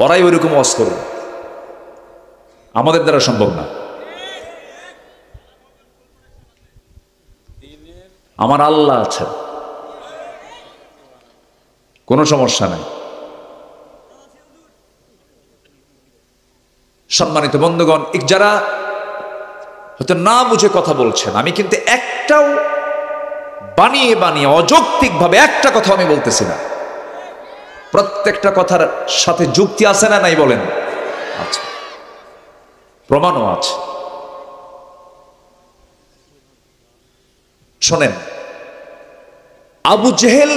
A: ওরাই ওইরকম ওয়াজ করবে, আমাদের দ্বারা সম্ভব না। আমার আল্লাহ আছেন, কোনো সমস্যা নাই। সম্মানিত বন্ধুগণ, যারা হয়তো না বুঝে কথা বলছেন, আমি কিন্তু একটাও বানিয়ে বানিয়ে অযৌক্তিকভাবে একটা কথা আমি বলতেছি না। প্রত্যেকটা কথার সাথে যুক্তি আছে না নাই বলেন? আছে, প্রমাণও আছে। শোনেন, আবু জেহেল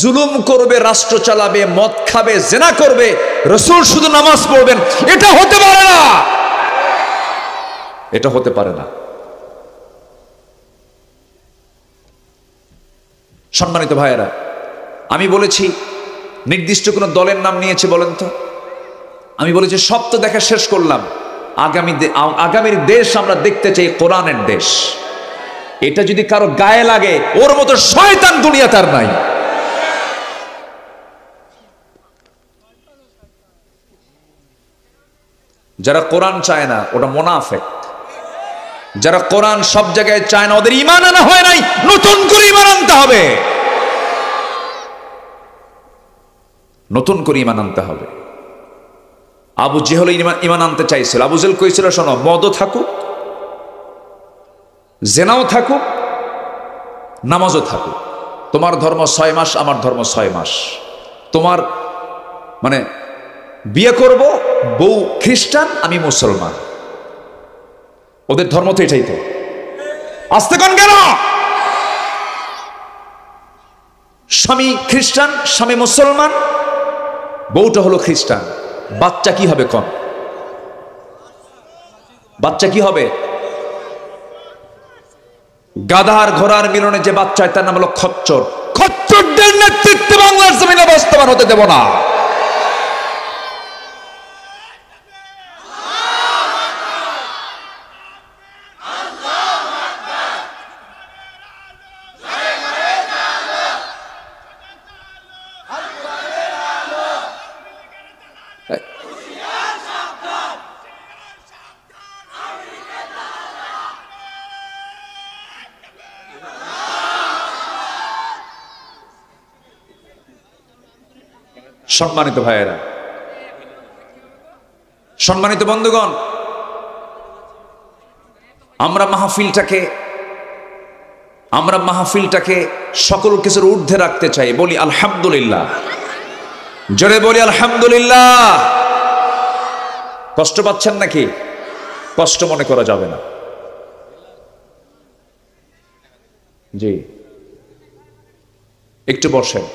A: জুলুম করবে, রাষ্ট্র চালাবে, মদ খাবে, জেনা করবে, রাসূল শুধু নামাজ পড়বেন, এটা হতে পারে না। এটা হতে পারে না। সম্মানিত ভাইয়েরা, আমি বলেছি নির্দিষ্ট কোন দলের নাম নিয়েছে বলেন তো? আমি বলেছি সব তো দেখা শেষ করলাম, আগামীর দেশ আমরা দেখতে চাই কোরআনের দেশ। এটা যদি কারো গায়ে লাগে, ওর মতো শয়তান দুনিয়া তার নাই। যারা কোরআন চায় না ওটা মুনাফিক। যারা কোরআন সব জায়গায় চায় না, ওদের ঈমান আনা হয় নাই, নতুন করে ঈমান আনতে হবে, নতুন করে ঈমান আনতে হবে। আবু জেহেল ঈমান আনতে চাইছিল। আবু জেহেল কইছিল, শোনো, মদও থাকুক, জেনাও থাকুক, নামাজও থাকুক, তোমার ধর্ম 6 মাস, আমার ধর্ম 6 মাস, তোমার মানে বিয়ে করব, বউ খ্রিস্টান, আমি মুসলমান। ওদের ধর্ম তো এটাই। তো আসতে কোন কেন? স্বামী খ্রিস্টান, স্বামী মুসলমান, বউটা হলো খ্রিস্টান। বাচ্চা কি হবে কোন? বাচ্চা কি হবে? গাধার ঘোড়ার মিলনে যে বাচ্চা, তার নাম হলো খচ্চর। খচ্চরদের নেতৃত্বে বাংলার জমিনে বাস্তবায়ন হতে দেব না। সম্মানিত ভাইয়েরা, সম্মানিত বন্ধুগণ, আমরা মাহফিলটাকে সকল কিছুর ঊর্ধ্বে রাখতে চাই। বলি আলহামদুলিল্লাহ, জোরে বলি আলহামদুলিল্লাহ। কষ্ট পাচ্ছেন নাকি? কষ্ট মনে করা যাবে না। জি, একটু বসেন।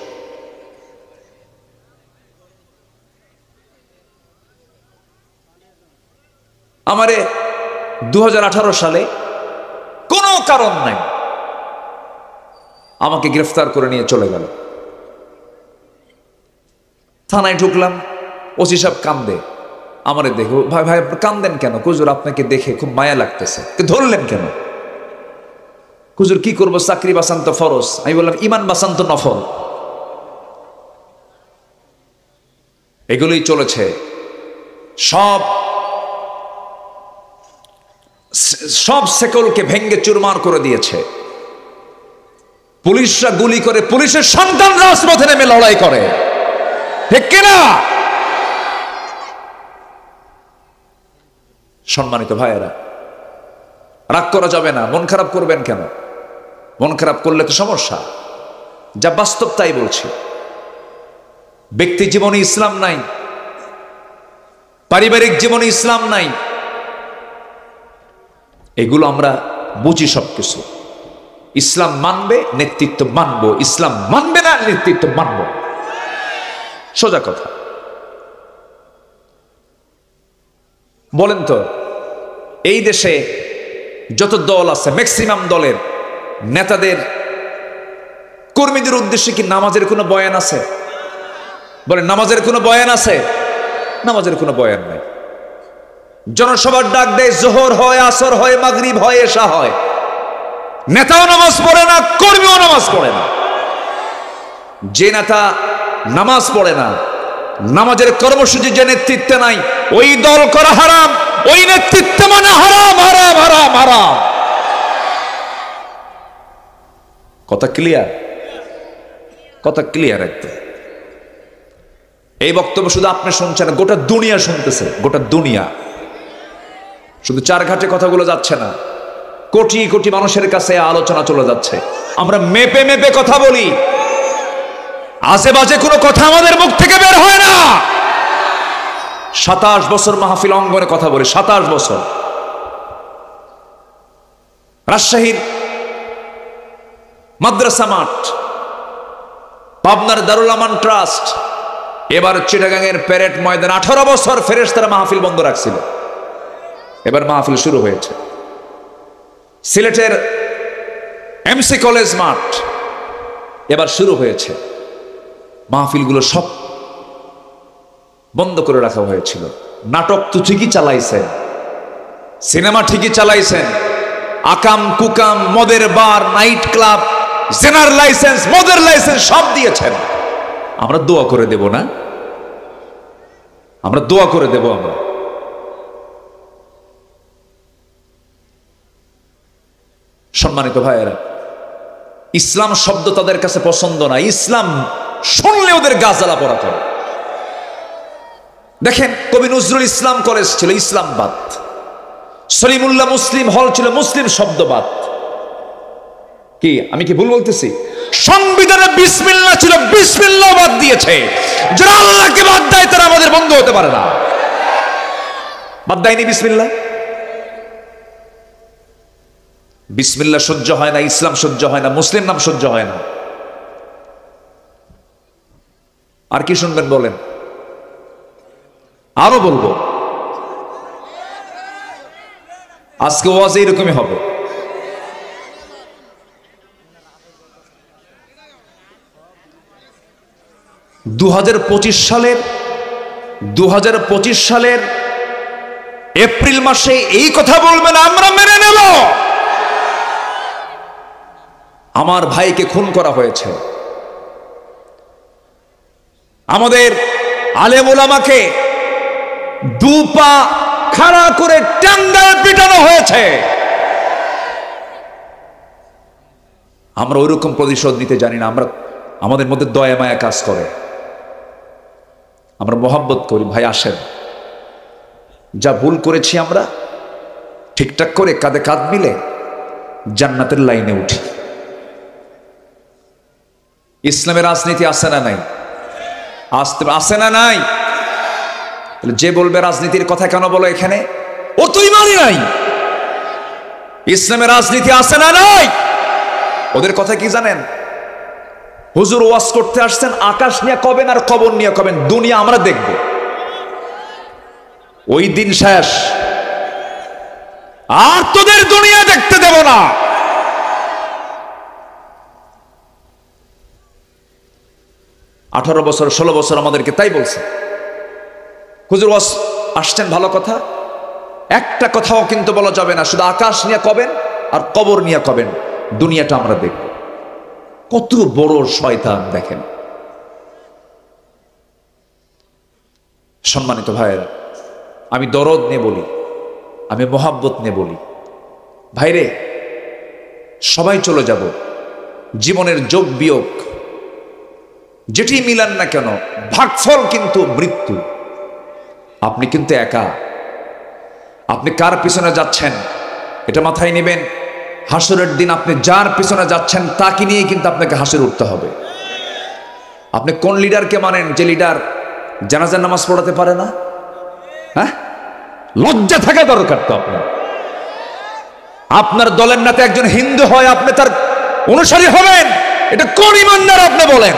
A: আমারে 2018 সালে কোনো কারণ নাই আমাকে গ্রেফতার করে নিয়ে চলে গেল। থানায় ঢুকলাম, ওসি সাহেব কান্দে। আমারে দেখো, ভাই ভাই কান্দেন কেন? হুজুর আপনাকে দেখে খুব মায়া লাগতেছে। ধরলেন কেন? হুজুর কি করবো, চাকরি বাঁচান তো ফরজ। আমি বললাম ইমান বাঁচান তো নফল। এগুলোই চলেছে। সব সেকলকে ভেঙ্গে চুরমার করে দিয়েছে। পুলিশরা গুলি করে, পুলিশের সন্তান রাজপথে নেমে লড়াই করে, ঠিক কিনা? সম্মানিত ভাইয়েরা, রাগ করা যাবে না। মন খারাপ করবেন কেন? মন খারাপ করলে তো সমস্যা। যা বাস্তব তাই বলছি। ব্যক্তি জীবনে ইসলাম নাই, পারিবারিক জীবনে ইসলাম নাই, এগুলো আমরা বুঝি সবকিছু। ইসলাম মানবে, নেতৃত্ব মানবো, ইসলাম মানবে না, নেতৃত্ব মানবো। সোজা কথা। বলেন তো, এই দেশে যত দল আছে, ম্যাক্সিমাম দলের নেতাদের কর্মীদের উদ্দেশ্যে কি নামাজের কোনো বয়ান আছে? বলেন, নামাজের কোনো বয়ান আছে? নামাজের কোনো বয়ান নাই। জনসভার ডাক দেয়, জোহর হয়, আসর হয়, মাগরিব হয়, এশা হয়। নেতাও নামাজ পড়ে না, কর্মীও নামাজ পড়ে না। যে নেতা নামাজ পড়ে না, নামাজের কর্মসূচি যে নেতৃত্বে নাই, ওই দল করা হারাম, ওই নেতৃত্ব মানে হারাম, হারাম, হারাম, হারাম। কথা ক্লিয়ার? কথা ক্লিয়ার একদম। এই বক্তব্য শুধু আপনি শুনছেন, গোটা দুনিয়া শুনতেছে, গোটা দুনিয়া। শুধু চারঘাটে কথাগুলো যাচ্ছে না, কোটি কোটি মানুষের কাছে আলোচনা চলে যাচ্ছে। আমরা মেপে মেপে কথা বলি, আজে বাজে কোনো কথা আমাদের মুখ থেকে বের হয় না। 27 বছর মাহফিল অঙ্গনে কথা বলি, 27 বছর। রাজশাহীর মাদ্রাসা মাঠ, পাবনার দারুল আমান ট্রাস্ট, এবার চিটাগাংয়ের প্যারেড ময়দান 18 বছর ফেরেশতারা মাহফিল বন্ধ রাখছিল, এবার মাহফিল শুরু হয়েছে। সিলেটের এমসি কলেজ মাঠ এবার শুরু হয়েছে। মাহফিলগুলো সব বন্ধ করে রাখা হয়েছিল। নাটক তো ঠিকই চালাইছেন, সিনেমা ঠিকই চালাইছেন, আকাম কুকাম, মদের বার, নাইট ক্লাব, জেনার লাইসেন্স, মদের লাইসেন্স সব দিয়েছেন। আমরা দোয়া করে দেব না? আমরা দোয়া করে দেব। আমরা সম্মানিত ভাইয়েরা, ইসলাম শব্দ তাদের কাছে পছন্দ না। ইসলাম শুনলে ওদের গা জ্বালা পড়া করে। দেখেন, কবি নজরুল ইসলাম কলেজ ছিল ইসলামবাদ, সলিমুল্লাহ মুসলিম হল ছিল মুসলিম শব্দবাদ। কি আমি কি ভুল বলতেছি? সংবিধানে বিসমিল্লাহ ছিল, বিসমিল্লাহ বাদ দিয়েছে। যারা আল্লাহকে বাদ দেয় তারা আমাদের বন্ধু হতে পারে না। বাদ দেয়নি বিসমিল্লাহ। বিসমিল্লাহ সহ্য হয় না, ইসলাম সহ্য হয় না, মুসলিম নাম সহ্য হয় না। আর কি শুনবেন বলেন? আরো বলবো, আজকে ওয়াজ এরকমই হবে। দু হাজার পঁচিশ সালের এপ্রিল মাসে এই কথা বলবেন, আমরা মেনে নেব। আমার ভাইকে খুন করা হয়েছে, আমাদের আলেম ওলামাকে দুপা খাড়া করে টাঙ্গায় পিটানো হয়েছে। আমরা ওইরকম প্রতিশোধ নিতে জানি না। আমরা, আমাদের মধ্যে দয়া মায়া কাজ করে, আমরা মহব্বত করি। ভাই আসেন, যা ভুল করেছি আমরা ঠিকঠাক করে কাঁধে কাঁধ মিলে জান্নাতের লাইনে উঠি। ইসলামের রাজনীতি আছে না নাই? আছে না নাই? যে বলবে রাজনীতির কথা কেন বলো এখানে, ও তো ইমানই নাই। ইসলামের রাজনীতি আছে না নাই? ওদের কথা কি জানেন? হুজুর ওয়াজ করতে আসছেন, আকাশ নিয়ে কবেন আর কবর নিয়ে কবেন, দুনিয়া আমরা দেখব। ওই দিন শেষ, আর তোদের দুনিয়া দেখতে দেব না। আঠারো বছর 16 বছর আমাদেরকে তাই বলছে। হুজুর ওয়াজ আসছেন, ভালো কথা, একটা কথাও কিন্তু বলা যাবে না, শুধু আকাশ নিয়ে কবেন আর কবর নিয়ে কবেন, দুনিয়াটা আমরা দেখব। কত বড় শয়তান দেখেন। সম্মানিত ভাইয়েরা, আমি দরদ নিয়ে বলি, আমি মোহাব্বত নিয়ে বলি, ভাইরে সবাই চলে যাব। জীবনের যোগ বিয়োগ যেটি মিলান না কেন, ভাগফল কিন্তু মৃত্যু। আপনি কিন্তু একা, আপনি কার পিছনে যাচ্ছেন এটা মাথায় নেবেন। হাসরের দিন আপনি যার পিছনে যাচ্ছেন তাকে নিয়ে কিন্তু আপনাকে হাসরে উঠতে হবে। আপনি কোন লিডারকে মানেন যে লিডার জানাজার নামাজ পড়াতে পারে না? হ্যাঁ, লজ্জা থাকা দরকার তো আপনার। আপনার দলের নেতা একজন হিন্দু হয়, আপনি তার অনুসারী হবেন, এটা কোন ইমানদার আপনি বলেন?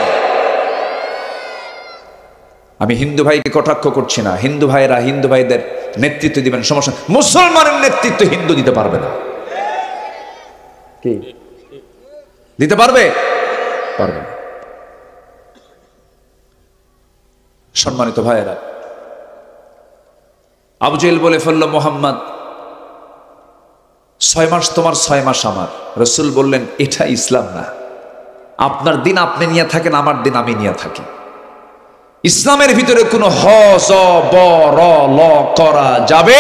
A: আমি হিন্দু ভাইকে কটাক্ষ করছি না, হিন্দু ভাইরা হিন্দু ভাইদের নেতৃত্ব দিবেন, সমস্যা। মুসলমানের নেতৃত্ব হিন্দু দিতে পারবে না। কি দিতে পারবে? পারবে না। সম্মানিত ভাইয়েরা, আবু জেহেল বলে ফেলল, মোহাম্মদ 6 মাস তোমার 6 মাস আমার। রাসূল বললেন, এটা ইসলাম না। আপনার দিন আপনি নিয়ে থাকেন, আমার দিন আমি নিয়ে থাকি। ইসলামের ভিতরে কোনো হ জ ব র ল করা যাবে?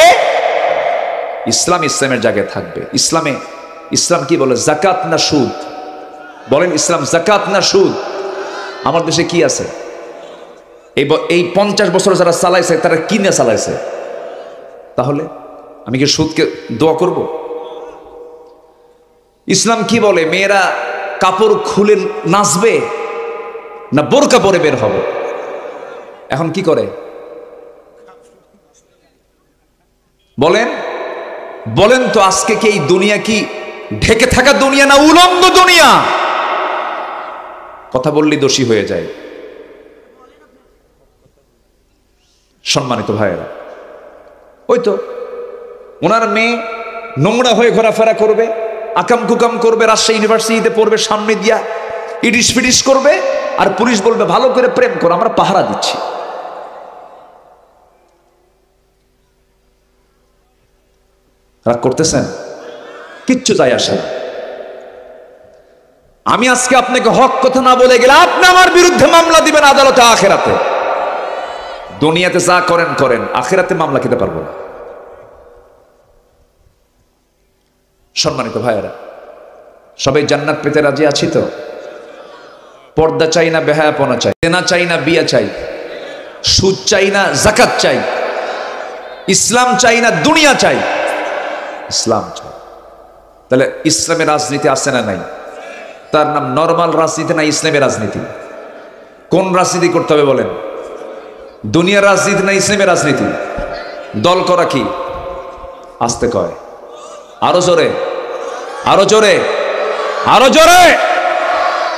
A: ইসলাম ইসলামের জায়গায় থাকবে। ইসলাম কি বলে? যাকাত না সুদ? বলেন, ইসলাম যাকাত না সুদ? আমার দেশে কি আছে? এই 50 বছর যারা চালাইছে তারা কি না চালাইছে? তাহলে আমি কি সুদকে দোয়া করব? ইসলাম কি বলে? মেয়েরা কাপড় খুলে নাচবে না বোরকা পরে বের হবে? এখন কি করে বলেন? বলেন তো, আজকে কি এই দুনিয়া কি ঢেকে থাকা দুনিয়া না উলঙ্গ দুনিয়া? কথা বললেই দোষী হয়ে যায়। সম্মানিত ভাইয়েরা, ওই তো ওনার মেয়ে নোংরা হয়ে ঘোরাফেরা করবে, আকাম কুকাম করবে, রাজশাহী ইউনিভার্সিটিতে পড়বে, সামনে দিয়া ইডিস ফিডিস করবে, আর পুলিশ বলবে ভালো করে প্রেম করো, আমরা পাহারা দিচ্ছি। রাগ করতেছেন? কিচ্ছু যায় আসে না। আমি আজকে আপনাকে হক কথা না বলে গেলে আপনি আমার বিরুদ্ধে মামলা দিবেন আদালতে, আখেরাতে। দুনিয়াতে যা করেন করেন, আখেরাতে মামলা খেতে পারবো না। সম্মানিত ভাইয়েরা, সবাই জান্নাত পেতে রাজি আছি তো? পর্দা চাই না বেহায়াপনা চাই? জেনা চাই না বিয়া চাই? সুদ চাই না যাকাত চাই? ইসলাম চাই না দুনিয়া চাই? ইসলাম চাই। তাহলে ইসলামের রাজনীতি আছে না নাই? তার নাম নরমাল রাজনীতি না ইসলামের রাজনীতি? কোন রাজনীতি করতে হবে বলেন? দুনিয়ার রাজনীতি না ইসলামের রাজনীতি? দল করা কি? আস্তে কয়, আরো জোরে, আরো জোরে, আরো জোরে।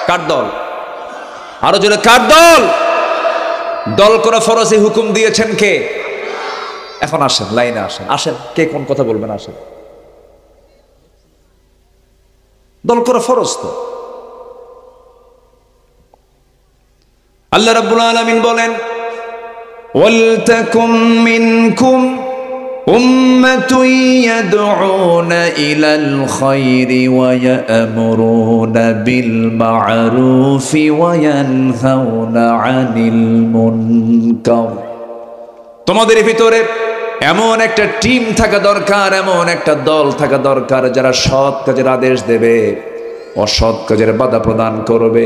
A: কার দল? আরো জোরে, কার দল? দল করা ফরজে হুকুম দিয়েছেন কে? এখন আসেন, লাইনে আসেন, আসেন, কে কোন কথা বলবেন? আসেন। দল করা ফরজ তো। আল্লাহ রাব্বুল আলামিন বলেন, ওয়ালতাকুম মিনকুম উম্মাতুন ইয়াদউনা ইলাল খায়রি ওয়া ইয়া'মুরুনা বিল মা'রুফি ওয়া ইয়ানহাউনা আনিল মুনকার। তোমাদের ভিতরে এমন একটা টিম থাকা দরকার, এমন একটা দল থাকা দরকার যারা সৎ কাজের আদেশ দেবে, অসৎ কাজের বাধা প্রদান করবে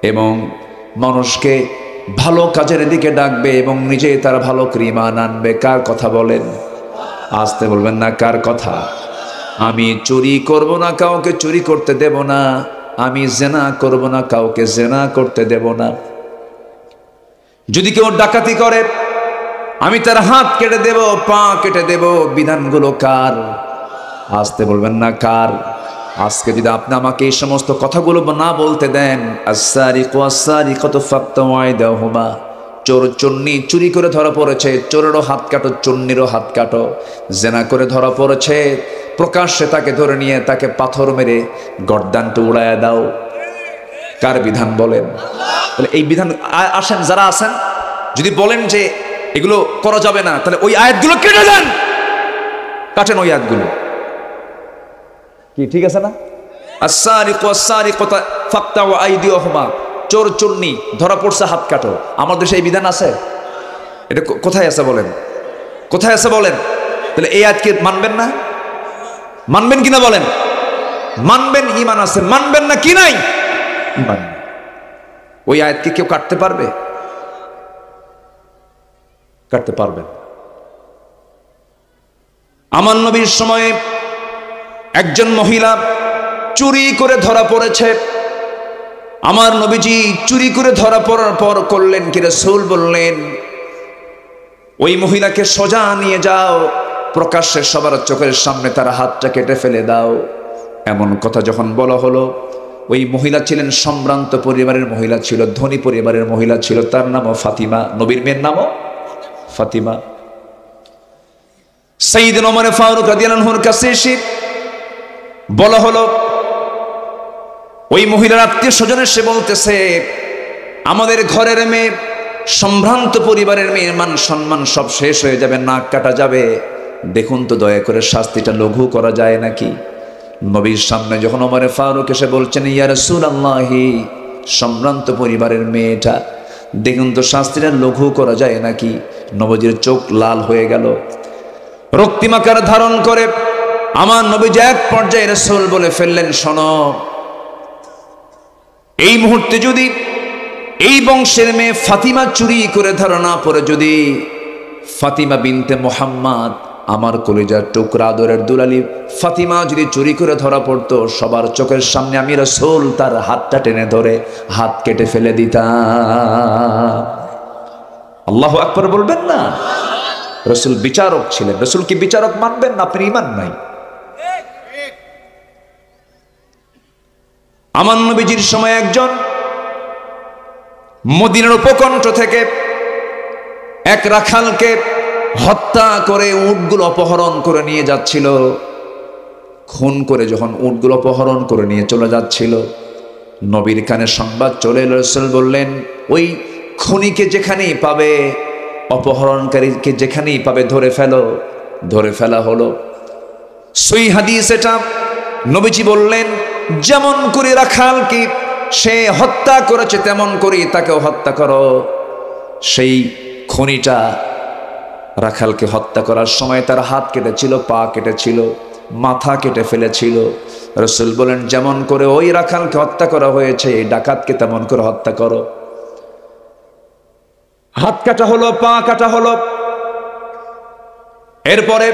A: এবং মানুষকে ভালো কাজের দিকে ডাকবে এবং নিজে তারা ভালো ঈমান আনবে। কার কথা বলেন? আসতে বলবেন না, কার কথা? আমি চুরি করব না, কাউকে চুরি করতে দেব না। আমি জেনা করব না, কাউকে জেনা করতে দেব না। যদি কেউ ডাকাতি করে আমি তার হাত কেটে দেব, পা কেটে দেব। বিধানগুলো কার? আসতে বলবেন না, কার? আজকে যদি আপনি আমাকে এই সমস্ত কথাগুলো না বলতে দেন, আস-সারিকু আস-সারিকাতু ফাকতাউ আইদাহুমা, চোর চুন্নি চুরি করে ধরা পড়েছে, চোরেরও হাত কাটো, চুন্নিরও হাত কাটো। জেনা করে ধরা পড়েছে, প্রকাশ্যে তাকে ধরে নিয়ে তাকে পাথর মেরে গর্দানটা উড়াইয়া দাও। কার বিধান বলেন? তাহলে এই বিধান আসেন যারা আছেন, যদি বলেন যে এগুলো করা যাবে না, তাহলে ওই আয়াতগুলো কেটে দেন, কাটেন ওই আয়াতগুলো। কি ঠিক আছে না? আস-সারিকু আস-সারিকাতু ফাকতাউ আইদিয়াহুমা, চোর চুন্নি ধরা পড়ছে, হাত কাটো। আমাদের দেশে এই বিধান আছে? এটা কোথায় আছে বলেন? কোথায় আছে বলেন? তাহলে এই আয়াতকে মানবেন না? মানবেন কিনা বলেন? মানবেন, ঈমান আছে। মানবেন না কি নাই? ঈমান। ওই আয়াতকে কেউ কাটতে পারবে? কাটতে পারবেন। আমার নবীর সময়ে একজন মহিলা চুরি করে ধরা পড়েছে। আমার নবীজি চুরি করে ধরা পড়ার পর করলেন কি? রাসূল বললেন, ওই মহিলাকে সোজা নিয়ে যাও, প্রকাশ্যে সবার চোখের সামনে তার হাতটা কেটে ফেলে দাও। এমন কথা যখন বলা হলো, ওই মহিলা ছিলেন সম্ভ্রান্ত পরিবারের মহিলা ছিল, ধনী পরিবারের মহিলা ছিল, তার নামও ফাতিমা, নবীর মেয়ের নামও ফাতিমা। সাইয়েদনা ওমর ফারুক রাদিয়াল্লাহু আনহুর কাছে এসে বলা হলো, ওই মহিলার আত্মীয় স্বজন এসে বলতেছে, আমাদের ঘরের মেয়ে, সম্ভ্রান্ত পরিবারের মেয়ের মান সম্মান সব শেষ হয়ে যাবে, নাক কাটা যাবে, দেখুন তো দয়া করে শাস্তিটা লঘু করা যায় নাকি। নবীর সামনে যখন ওমর ফারুক এসে বলছেন, ইয়া রাসূলুল্লাহি, সম্ভ্রান্ত পরিবারের মেয়েটা, দেখুন তো শাস্তিটা লঘু করা যায় নাকি। নবীজির চোখ লাল হয়ে গেল, রক্তিমাকার ধারণ করে আমার নবীজি এক পর্যায়ে রাসূল বলে ফেললেন, শোনো, এই মুহূর্তে যদি এই বংশের মেয়ে ফাতিমা চুরি করে ধরা না পড়ে, যদি ফাতিমা বিনতে মুহাম্মদ, আমার কলিজার টুকরা আদরের দুলালি ফাতিমা যদি চুরি করে ধরা পড়তো, সবার চোখের সামনে আমি রাসূল তার হাতটা টেনে ধরে হাত কেটে ফেলে দিতাম। আল্লাহু আকবার বলবেন না? রাসূল বিচারক ছিলেন। রাসূল কি বিচারক মানবেন না? আপনার ঈমান নাই। আমার নবীজির সময় একজন মদিনার উপকণ্ঠ থেকে এক রাখালকে হত্যা করে উটগুলো অপহরণ করে নিয়ে যাচ্ছিল। খুন করে যখন উটগুলো অপহরণ করে নিয়ে চলে যাচ্ছিল, নবীর কানে সংবাদ চলে এলো। রাসূল বললেন, ওই খুনিকে যেখানেই পাবে, অপহরণকারীকে যেখানেই পাবে ধরে ফেলো। ধরে ফেলা হলো। সহিহ হাদিস এটা। নবীজি বললেন, যেমন করে রাখালকে সে হত্যা করেছে তেমন করে তাকেও হত্যা করো। সেই খুনিটা রাখালকে হত্যা করার সময় তার হাত কেটেছিল, পা কেটেছিল, মাথা কেটে ফেলেছিল। রাসূল বলেন, যেমন করে ওই রাখালকে হত্যা করা হয়েছে, এই ডাকাতকে তেমন করে হত্যা করো। হাত কাটা হলো, পা কাটা হলো। এরপরে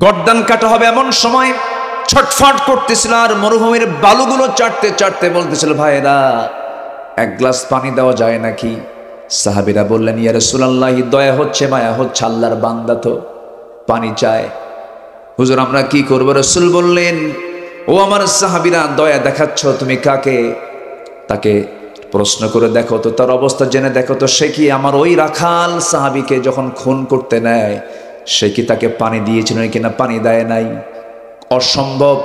A: গর্দান কাটা হবে এমন সময় ছটফট করতেছিল আর মরুভূমির বালুগুলো চাটতে চাটতে বলতেছিল, ভাইরা এক গ্লাস পানি দেওয়া যায় নাকি? সাহাবীরা বললেন, ইয়া রাসূলুল্লাহ, দয়া হচ্ছে, মায়া হচ্ছে, আল্লাহর বান্দা তো পানি চায়, হুজুর আমরা কি করব? রাসূল বললেন, ও আমার সাহাবীরা, দয়া দেখাচ্ছ তুমি কাকে? তাকে প্রশ্ন করে দেখো তো, তার অবস্থা জেনে দেখো তো, সে কি আমার ওই রাখাল সাহাবীকে যখন খুন করতে নেয়, সে কি তাকে পানি দিয়েছিল কিনা? পানি দেয় নাই। অসম্ভব,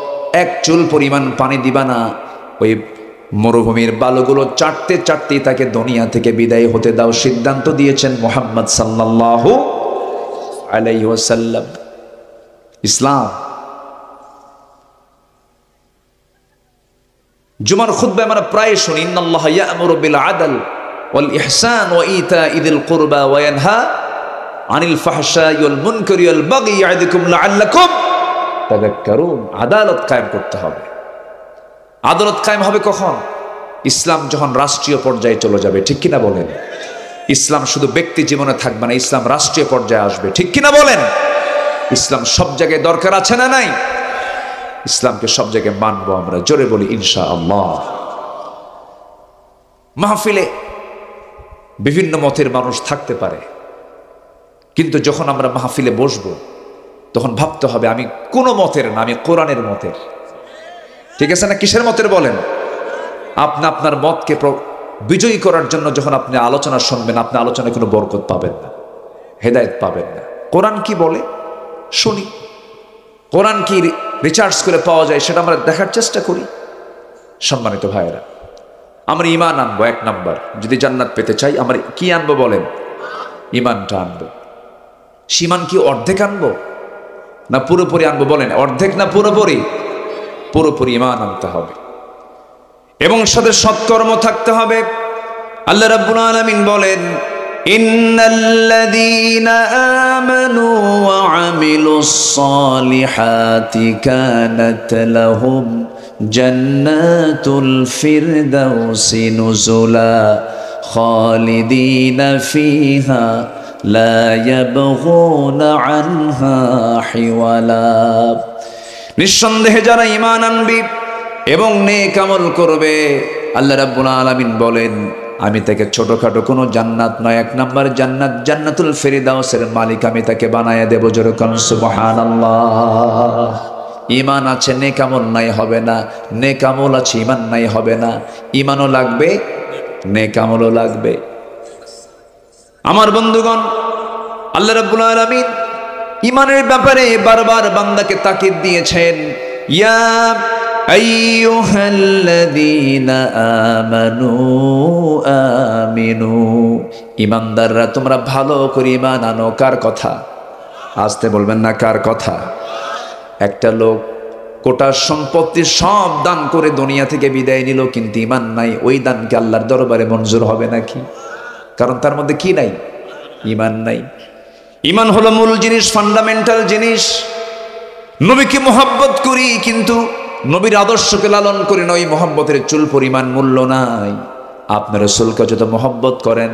A: এক চুল পরিমাণ পানি দিবা না। ওই মরুভূমির বালুগুলো চাটতে চাটতে তাকে দুনিয়া থেকে বিদায় হতে দাও। সিদ্ধান্ত দিয়েছেন মুহাম্মদ সাল্লাল্লাহু আলাইহি ওয়াসাল্লাম। ইসলাম। জুমার খুতবায় আমরা প্রায় শুনি, ইন্নাল্লাহ ইয়া'মুরু বিল আদল ওয়াল ইহসান ওয়া ইতা'i যিল কুরবা ওয়া ইয়ানহা আনিল ফাহশাই ওয়াল মুনকারি ওয়াল বাগই ইয়া'ইদুকুম লাআল্লাকুম তাযাক্কারুন। আদালত কায়েম করতে হবে। আদালত কায়েম হবে কখন? ইসলাম যখন রাষ্ট্রীয় পর্যায়ে চলে যাবে, ঠিক কিনা বলেন? ইসলাম শুধু ব্যক্তি জীবনে থাকবে না, ইসলাম রাষ্ট্রীয় পর্যায়ে আসবে, ঠিক কিনা বলেন? ইসলাম সব জায়গায় দরকার আছে না নাই? ইসলামকে সব জায়গায় মানবো আমরা, জোরে বলি ইনশাআল্লাহ। মাহফিলে বিভিন্ন মতের মানুষ থাকতে পারে, কিন্তু যখন আমরা মাহফিলে বসবো তখন ভাবতে হবে আমি কোন মতের না, আমি কোরআনের মতের। ঠিক আছে না? কিসের মতের বলেন? আপনি আপনার মতকে বিজয়ী করার জন্য যখন আপনি আলোচনা শুনবেন, আপনি আলোচনায় কোনো বরকত পাবেন না, হেদায়েত পাবেন না। কোরআন কি বলে শুনি, কোরআন কি রিসার্চ করে পাওয়া যায় সেটা আমরা দেখার চেষ্টা করি। সম্মানিত ভাইয়েরা, আমরা ঈমান আনবো। এক নাম্বার, যদি জান্নাত পেতে চাই আমরা কি আনবো বলেন? ঈমানটা আনবো। ঈমান কি অর্ধেক আনবো না পুরোপুরি আনবো বলেন? অর্ধেক না পুরোপুরি? পুরোপুরি ঈমান আনতে হবে এবং সাথে সৎকর্ম থাকতে হবে। আল্লাহ রাব্বুল আলামিন বলেন, ইন্নাল্লাযীনা আমানু ওয়া আমিলুস সালিহাতি কানাত লাহুম জান্নাতুল ফিরদাউসি নুজুলা খালিদিনা ফিহা لا يبغون عنها حولا। নিঃসন্দেহে যারা ঈমান আনবে এবং নেক আমল করবে, আল্লাহ রাব্বুল আলামিন বলেন আমি তাকে ছোটখাটো কোনো জান্নাত নয়, 1 নম্বর জান্নাত জান্নাতুল ফেরদাউসের মালিক আমি তাকে বানায়া দেব। জোরে কোন সুবহানাল্লাহ। ঈমান আছে নেক আমল নাই হবে না, নেক আমল আছে ঈমান নাই হবে না। ঈমানও লাগবে, নেক আমলও লাগবে। আমার বন্ধুগণ, আল্লাহ রাব্বুল আলামিন ঈমানের ব্যাপারে বারবার বান্দাকে তাকিদ দিয়েছেন, ইয়া আইয়ুহাল্লাযীনা আমানু আমিনু। ঈমানদাররা তোমরা ভালো করে ঈমান আনো। কার কথা? আসতে বলবেন না, কার কথা? একটা লোক কোটা সম্পত্তি সব দান করে দুনিয়া থেকে বিদায় নিল, কিন্তু ঈমান নাই। ওই দানকে আল্লাহর দরবারে মঞ্জুর হবে নাকি? কারণ তার মধ্যে কি নাই? ঈমান নাই। ঈমান হলো মূল জিনিস, ফান্ডামেন্টাল জিনিস। নবীকে মহব্বত করি কিন্তু নবীর আদর্শকে লালন করি না, ওই মহব্বতের চুল পরিমাণ মূল্য নাই। আপনার রাসূলকে যত মহব্বত করেন,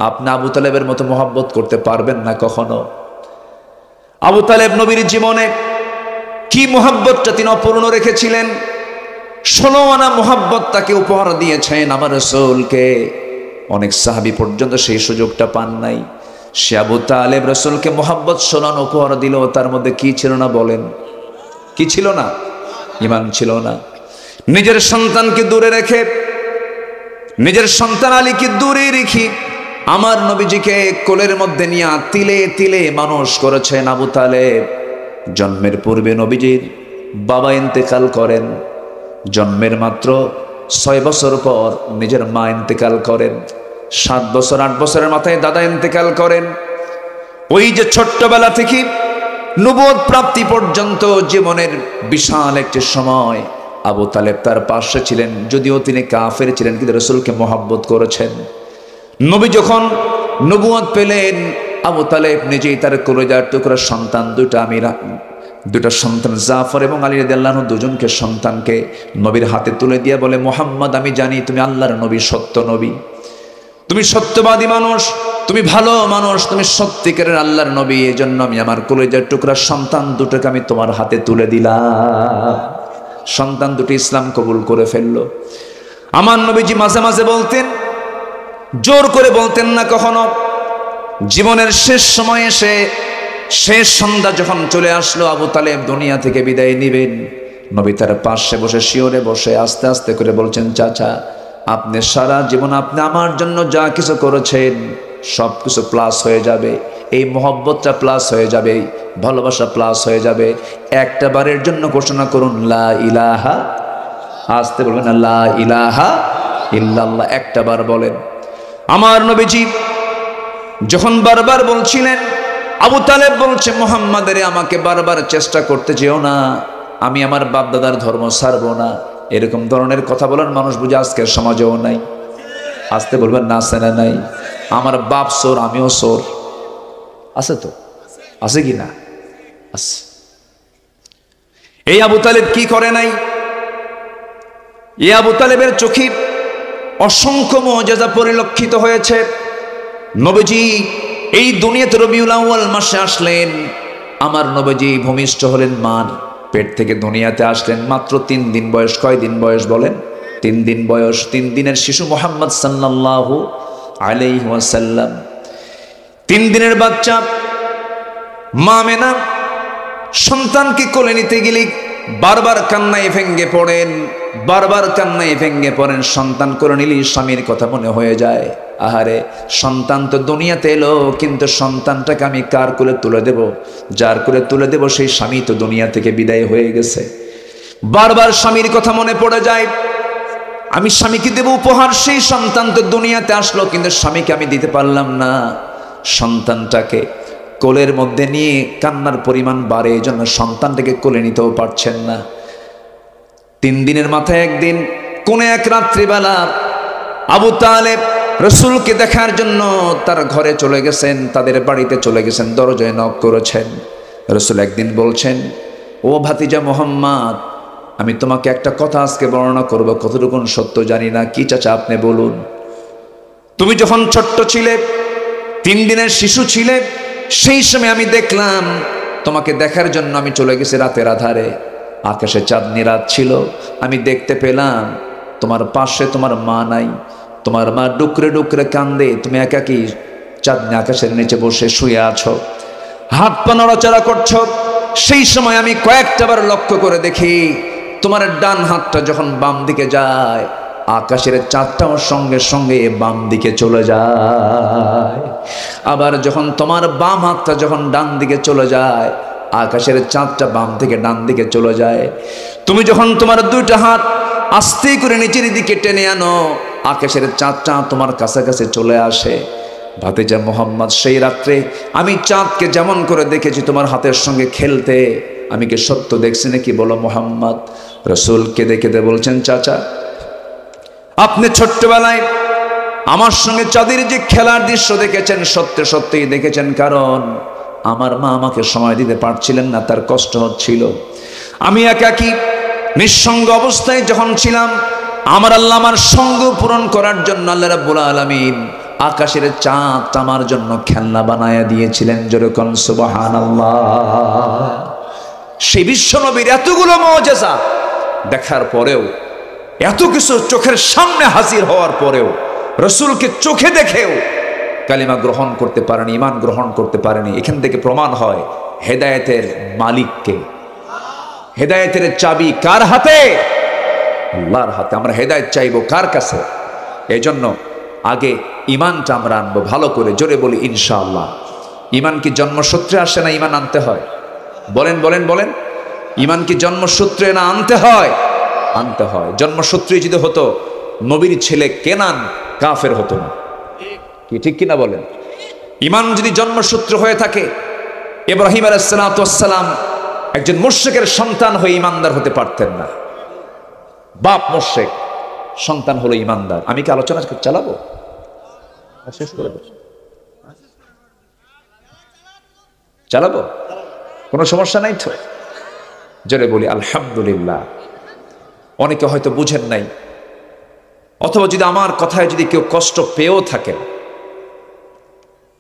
A: আপনি আবু তালেবের মতো মহব্বত করতে পারবেন না কখনো। আবু তালেব নবীর জীবনে কি মহব্বতটা তিনি অপূর্ণ রেখেছিলেন, 16 আনা মহব্বত তাকে উপহার দিয়েছেন আমার রাসূলকে। অনেক সাহাবী পর্যন্ত সেই সুযোগটা পান নাই। সে আবু তালেব রাসূলকে মহব্বত 16 আনা উপহার দিল, তার মধ্যে কি ছিল না বলেন? কি ছিল না? ঈমান ছিল না। নিজের সন্তানকে দূরে রেখে, নিজের সন্তান আলীকে দূরে রেখে আমার নবীজিকে কোলের মধ্যে নিয়ে তিলে তিলে মানুষ করেছেন আবু তালেব। জন্মের পূর্বে নবীজির বাবা ইন্তেকাল করেন, জন্মের মাত্র 6 বছর পর নিজের মা ইন্তেকাল করেন, 7 বছর 8 বছরের মাথায় দাদা ইন্তেকাল করেন। ওই যে ছোট্টবেলা থেকে নবুয়ত প্রাপ্তি পর্যন্ত জীবনের বিশাল একটি সময় আবু তালেব তার পাশে ছিলেন। যদিও তিনি কাফের ছিলেন, কিন্তু রাসূলকে মহব্বত করেছেন। নবী যখন নবুয়ত পেলেন, আবু তালেব নিজেই তার কলিজার টুকরা সন্তান দুটা সন্তান জাফর এবং আলী রাদিয়াল্লাহু আনহু দুজনকে সন্তানকে নবীর হাতে তুলে দিয়ে বলে, মুহাম্মদ আমি জানি তুমি আল্লাহর নবী, সত্য নবী, তুমি সত্যবাদী মানুষ, তুমি ভালো মানুষ, তুমি সত্যিকারের আল্লাহর নবী। এই জন্য আমি আমার কলিজার টুকরা সন্তান দুটোকে আমি তোমার হাতে তুলে দিলাম। সন্তান দুটি ইসলাম কবুল করে ফেললো। আমার নবীজি মাঝে মাঝে বলতেন, জোর করে বলতেন না কখনো। জীবনের শেষ সময়ে শেষ সন্ধ্যা যখন চলে আসলো, আবু তালেব দুনিয়া থেকে বিদায় নিবেন, নবী তার পাশে বসে শিওরে বসে আস্তে আস্তে করে বলছেন, চাচা আপনি সারা জীবন আপনি আমার জন্য যা কিছু করেছেন সব কিছু প্লাস হয়ে যাবে, এই মহব্বতটা প্লাস হয়ে যাবে, ভালোবাসা প্লাস হয়ে যাবে। একটা বারের জন্য ঘোষণা করুন লা ইলাহা, আসতে বলবেন না, লা ইলাহা ইল্লাল্লাহ, একটা বার বলেন। আমার নবীজি যখন বারবার বলছিলেন, আবু তালেব বলছে, মুহাম্মাদের আমাকে বারবার চেষ্টা করতে যেও না, আমি আমার বাপ দাদার ধর্ম ছাড়বো না। এরকম ধরনের কথা বলার মানুষ বুঝে আজকের সমাজেও নাই। আসতে বলবেন না, আছে না নাই? আমার বাপ চোর, আমিও চোর, আছে তো? আছে কি না? আছে। এই আবু তালেব কি করে নাই? এই আবু তালেবের চোখে অসংখ্য মুজিজা পরিলক্ষিত হয়েছে। নবীজি এই দুনিয়াতে রবিউল আউয়াল মাসে আসলেন। আমার নবীজি ভূমিষ্ঠ হলেন মার পেট থেকে দুনিয়াতে আসলেন। মাত্র 3 দিন বয়স। কয় দিন বয়স বলেন? 3 দিন বয়স। 3 দিনের শিশু মুহাম্মদ সাল্লাল্লাহু আলাইহি ওয়াসাল্লাম, 3 দিনের বাচ্চা। মা আমেনা সন্তানকে কোলে নিতে গেলে বারবার কান্নায় ভেঙ্গে পড়েন, বারবার কান্নায় ভেঙ্গে পড়েন। সন্তান কোলে নিলেই স্বামীর কথা মনে হয়ে যায়। আহারে, সন্তান তো দুনিয়াতে এলো, কিন্তু সন্তানটাকে আমি কার কোলে তুলে দেব? যার কোলে তুলে দেব সেই স্বামী তো দুনিয়া থেকে বিদায় হয়ে গেছে। বারবার স্বামীর কথা মনে পড়ে যায়। আমি স্বামীকে দেব উপহার, সেই সন্তান তো দুনিয়াতে আসলো, কিন্তু স্বামীকে আমি দিতে পারলাম না। সন্তানটাকে কোলের মধ্যে নিয়ে কান্নার পরিমাণ বাড়ে, এই জন্য সন্তানটাকে কোলে নিতেও পারছেন না। 3 দিনের মাথায় একদিন কোন এক রাত্রিবেলা আবু তালেব রাসূলকে দেখার জন্য তার ঘরে চলে গেছেন, তাদের বাড়িতে চলে গেছেন, দরজায় নক করেছেন। রাসূল একদিন বলছেন, ও ভাতিজা মুহাম্মদ, আমি তোমাকে একটা কথা আজকে বর্ণনা করব, কতটুকু সত্য জানি না। কি চাচা আপনি বলুন। তুমি যখন ছোট্ট ছিলে 3 দিনের শিশু ছিলে। সেই সময় আমি দেখলাম, তোমাকে দেখার জন্য আমি চলে গেছি রাতের আধারে, আকাশে চাঁদনি রাত ছিল। আমি দেখতে পেলাম তোমার পাশে তোমার মা নাই, তোমার মা ডুকরে ডুকরে কান্দে, তুমি একাকী চাঁদনি আকাশের নিচে বসে শুয়ে আছো, হাত পা নড়াচড়া করছো। সেই সময় আমি কয়েকটা বার লক্ষ্য করে দেখি, তোমার ডান হাতটা যখন বাম দিকে যায়, আকাশের চাঁদটাও সঙ্গে সঙ্গে বাম দিকে চলে যায়। আবার যখন তোমার বাম হাতটা যখন ডান দিকে চলে যায়, আকাশের চাঁদটা বাম থেকে ডান দিকে চলে যায়। তুমি যখন তোমার 2টা হাত আস্তে করে নিচের দিকে টেনে আনো, আকাশের চাঁদটা তোমার কাছাকাছি চলে আসে। ভাতিজা মোহাম্মদ, সেই রাত্রে আমি চাঁদকে যেমন করে দেখেছি তোমার হাতের সঙ্গে খেলতে, আমি কি সত্য দেখছি নাকি বলো মোহাম্মদ? রসুল কেঁদে কেঁদে বলছেন, চাচা আপনি ছোট্টবেলায় আমার সঙ্গে চাঁদের যে খেলার দৃশ্য দেখেছেন, সত্যি সত্যিই দেখেছেন, কারণ আমার মা আমাকে সময় দিতে পারছিলেন না, তার কষ্ট হচ্ছিল। আমি একাকী নিঃসঙ্গ অবস্থায় যখন ছিলাম, আমার আল্লাহ আমার সঙ্গ পূরণ করার জন্য আল্লাহ রাব্বুল আলামিন আকাশের চাঁদ আমার জন্য খেলনা বানায়া দিয়েছিলেন। যেরকম সুবহানাল্লাহ। সেই বিশ্বনবীর এতগুলো মুআজিজা দেখার পরেও, এত কিছু চোখের সামনে হাজির হওয়ার পরেও, রসুলকে চোখে দেখেও কালিমা গ্রহণ করতে পারেনি, ঈমান গ্রহণ করতে পারেনি। এখান থেকে প্রমাণ হয় হেদায়েতের মালিককে, হেদায়েতের চাবি কার হাতে? আল্লাহর হাতে। আমরা হেদায়েত চাইবো কার কাছে? এই জন্য আগে ঈমানটা আমরা আনবো ভালো করে, জোরে বলি ইনশাআল্লাহ। ঈমান কি জন্মসূত্রে আসে না ঈমান আনতে হয়? বলেন বলেন বলেন। ঈমান কি জন্মসূত্রে না আনতে হয়? আনতে হয়। জন্মসূত্রে যদি হতো, নবীর ছেলে কেনান কাফের হতো না, কি ঠিক কিনা বলেন? ঈমান যদি জন্মসূত্র হয়ে থাকে, ইব্রাহিম আলাইহিস সালাম একজন মুশরিকের সন্তান হয়ে ঈমানদার হতে পারতেন না। বাপ মুশরিক, সন্তান হলো ঈমানদার। আমি কি আলোচনা চালাবো? শেষ করে দেব, চালাবো, কোনো সমস্যা নাই তো? জোরে বলি আলহামদুলিল্লাহ। অনেকে হয়তো বুঝেন নাই, অথবা যদি আমার কথায় যদি কেউ কষ্ট পেয়েও থাকেন,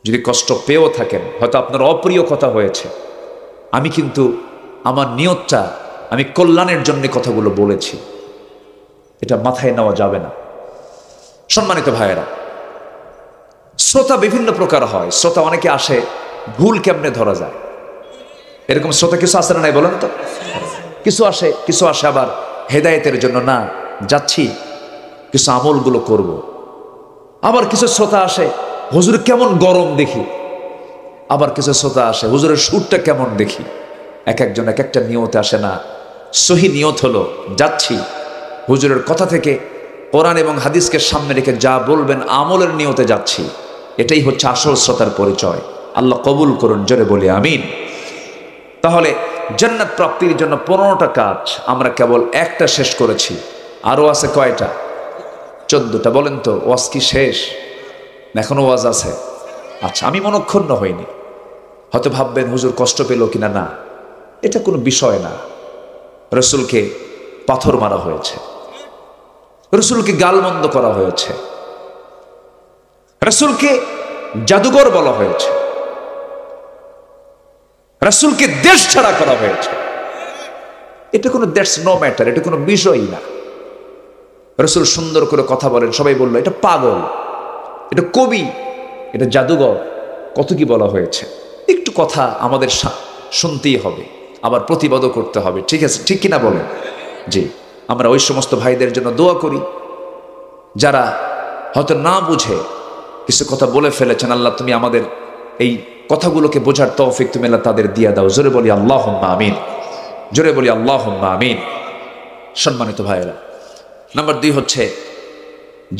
A: যদি কষ্ট পেয়েও থাকেন, হয়তো আপনার অপ্রিয় কথা হয়েছে, আমি কিন্তু আমার নিয়তটা, আমি কল্যাণের জন্য কথাগুলো বলেছি, এটা মাথায় নেওয়া যাবে না। সম্মানিত ভাইয়েরা, শ্রোতা বিভিন্ন প্রকার হয়। শ্রোতা অনেকে আসে, ভুল কেমনে ধরা যায়, এরকম শ্রোতা কিছু আসে না নাই বলেন তো? কিছু আসে আবার হেদায়েতের জন্য, না যাচ্ছি কিছু আমলগুলো করব। আবার কিছু শ্রোতা আসে, হুজুর কেমন গরম দেখি। আবার কিছু শ্রোতা আসে, হুজুরের সুরটা কেমন দেখি। এক একজন এক একটা নিয়তে আসে না। সহি নিয়ত হলো যাচ্ছি হুজুরের কথা থেকে কোরআন এবং হাদিসকে সামনে রেখে যা বলবেন আমলের নিয়তে যাচ্ছি। এটাই হচ্ছে আসল শ্রোতার পরিচয়। আল্লাহ কবুল করুন, জোরে বলি আমিন। তাহলে জান্নাত প্রাপ্তির জন্য 15টা কাজ, আমরা কেবল একটা শেষ করেছি, আরো আছে কয়টা? 14টা। বলেন তো, ওয়াজ কি শেষ? এখনো ওয়াজ আছে? আচ্ছা, আমি মনক্ষুণ্ণ হইনি। হয়তো ভাববেন হুজুর কষ্ট পেল কিনা। না, এটা কোনো বিষয় না। রসুলকে পাথর মারা হয়েছে, রসুলকে গালমন্দ করা হয়েছে, রসুলকে জাদুঘর বলা হয়েছে, রসুলকে দেশ ছাড়া করা হয়েছে। এটা কোনো দ্যাটস নো ম্যাটার, এটা কোনো বিষয়ই না। রসুল সুন্দর করে কথা বলেন, সবাই বললো এটা পাগল, এটা কবি, এটা জাদুঘর, কত কি বলা হয়েছে। একটু কথা আমাদের শুনতেই হবে, আবার প্রতিবাদও করতে হবে। ঠিক আছে, ঠিক কিনা বলেন? জি। আমরা ওই সমস্ত ভাইদের জন্য দোয়া করি যারা হয়তো না বুঝে কিছু কথা বলে ফেলেছেন। আল্লাহ তুমি আমাদের এই কথাগুলোকে বোঝার তৌফিক তুমি আল্লাহ তাদের দিয়া দাও। জোরে বলি আল্লাহুম্মা আমিন, জোরে বলি আল্লাহুম্মা আমিন। সম্মানিত ভাইয়েরা, নাম্বার 2 হচ্ছে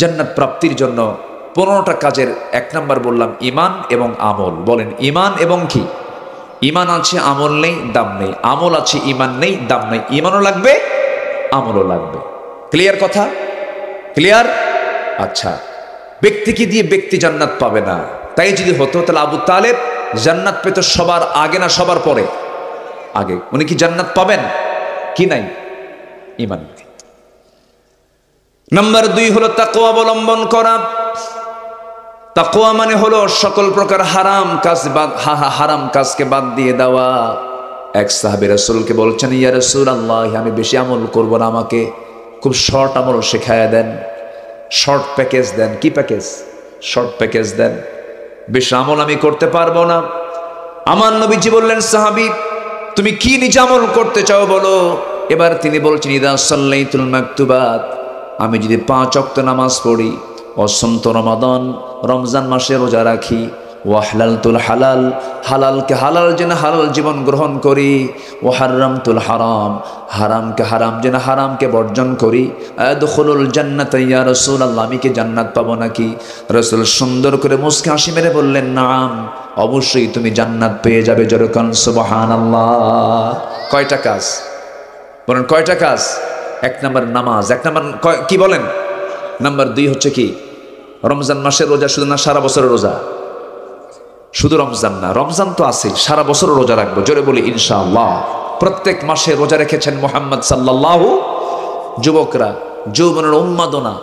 A: জান্নাত প্রাপ্তির জন্য 15টা কাজের 1 নাম্বার বললাম ঈমান এবং আমল। বলেন ঈমান এবং কি? ঈমান আছে আমল নেই, দাম নেই। আমল আছে ঈমান নেই, দাম নেই। ঈমানও লাগবে, আমলও লাগবে। ক্লিয়ার কথা? ক্লিয়ার? আচ্ছা, ব্যক্তিকে দিয়ে ব্যক্তি জান্নাত পাবে না। তাই যদি হতো তাহলে আবু তালেব জান্নাত পেত সবার আগে না সবার পরে? আগে। উনি কি জান্নাত পাবেন? কি নাই? ঈমান নেই। নাম্বার 2 হলো তাকওয়া অবলম্বন করা। তাকওয়া মানে হলো সকল প্রকার হারাম কাজ হারাম কাজকে বাদ দিয়ে দেওয়া। এক সাহাবী রাসূলকে বলছেন, ইয়া রাসূলুল্লাহ, আমি বেশি আমল করব না, আমাকে খুব শর্ট আমল শেখায়া দেন, শর্ট প্যাকেজ দেন। কি প্যাকেজ? শর্ট প্যাকেজ দেন, বেশি আমল আমি করতে পারবো না। আমার নবীজি বললেন, সাহাবী তুমি কি নিজে আমল করতে চাও বলো। এবার তিনি বলছেন, ইদা সাল্লাইতুল মাকতুবাত, আমি যদি 5 ওয়াক্ত নামাজ পড়ি, অসন্ত রমাদান, রমজান মাসে রোজা রাখি, ওয়াহলালতুল হালাল, হালালকে হালাল যেন হালাল জীবন গ্রহণ করি, ওয়াহাররামতুল হারাম, হারামকে হারাম যেন হারামকে বর্জন করি, আদখুলুল জান্নাতা ইয়া রাসূলুল্লাহ, আমি কি জান্নাত পাবো নাকি? রাসূল সুন্দর করে মুস্কি হাসি মেরে বললেন, নাম, অবশ্যই তুমি জান্নাত পেয়ে যাবে। জোরে বলেন সুবহানাল্লাহ। কয়টা কাজ বলেন? কয়টা কাজ? 1 নাম্বার নামাজ, 1 নাম্বার কি বলেন? নাম্বার 2 হচ্ছে কি? রমজান মাসের রোজা, শুধু না সারা বছরের রোজা? শুধু রমজান না, রমজান তো আছে, সারা বছর রোজা রাখবো। জোরে বলি ইনশাআল্লাহ। প্রত্যেক মাসে রোজা রেখেছেন মুহাম্মদ সাল্লাল্লাহু। যুবকরা, যৌবনের উন্মাদনা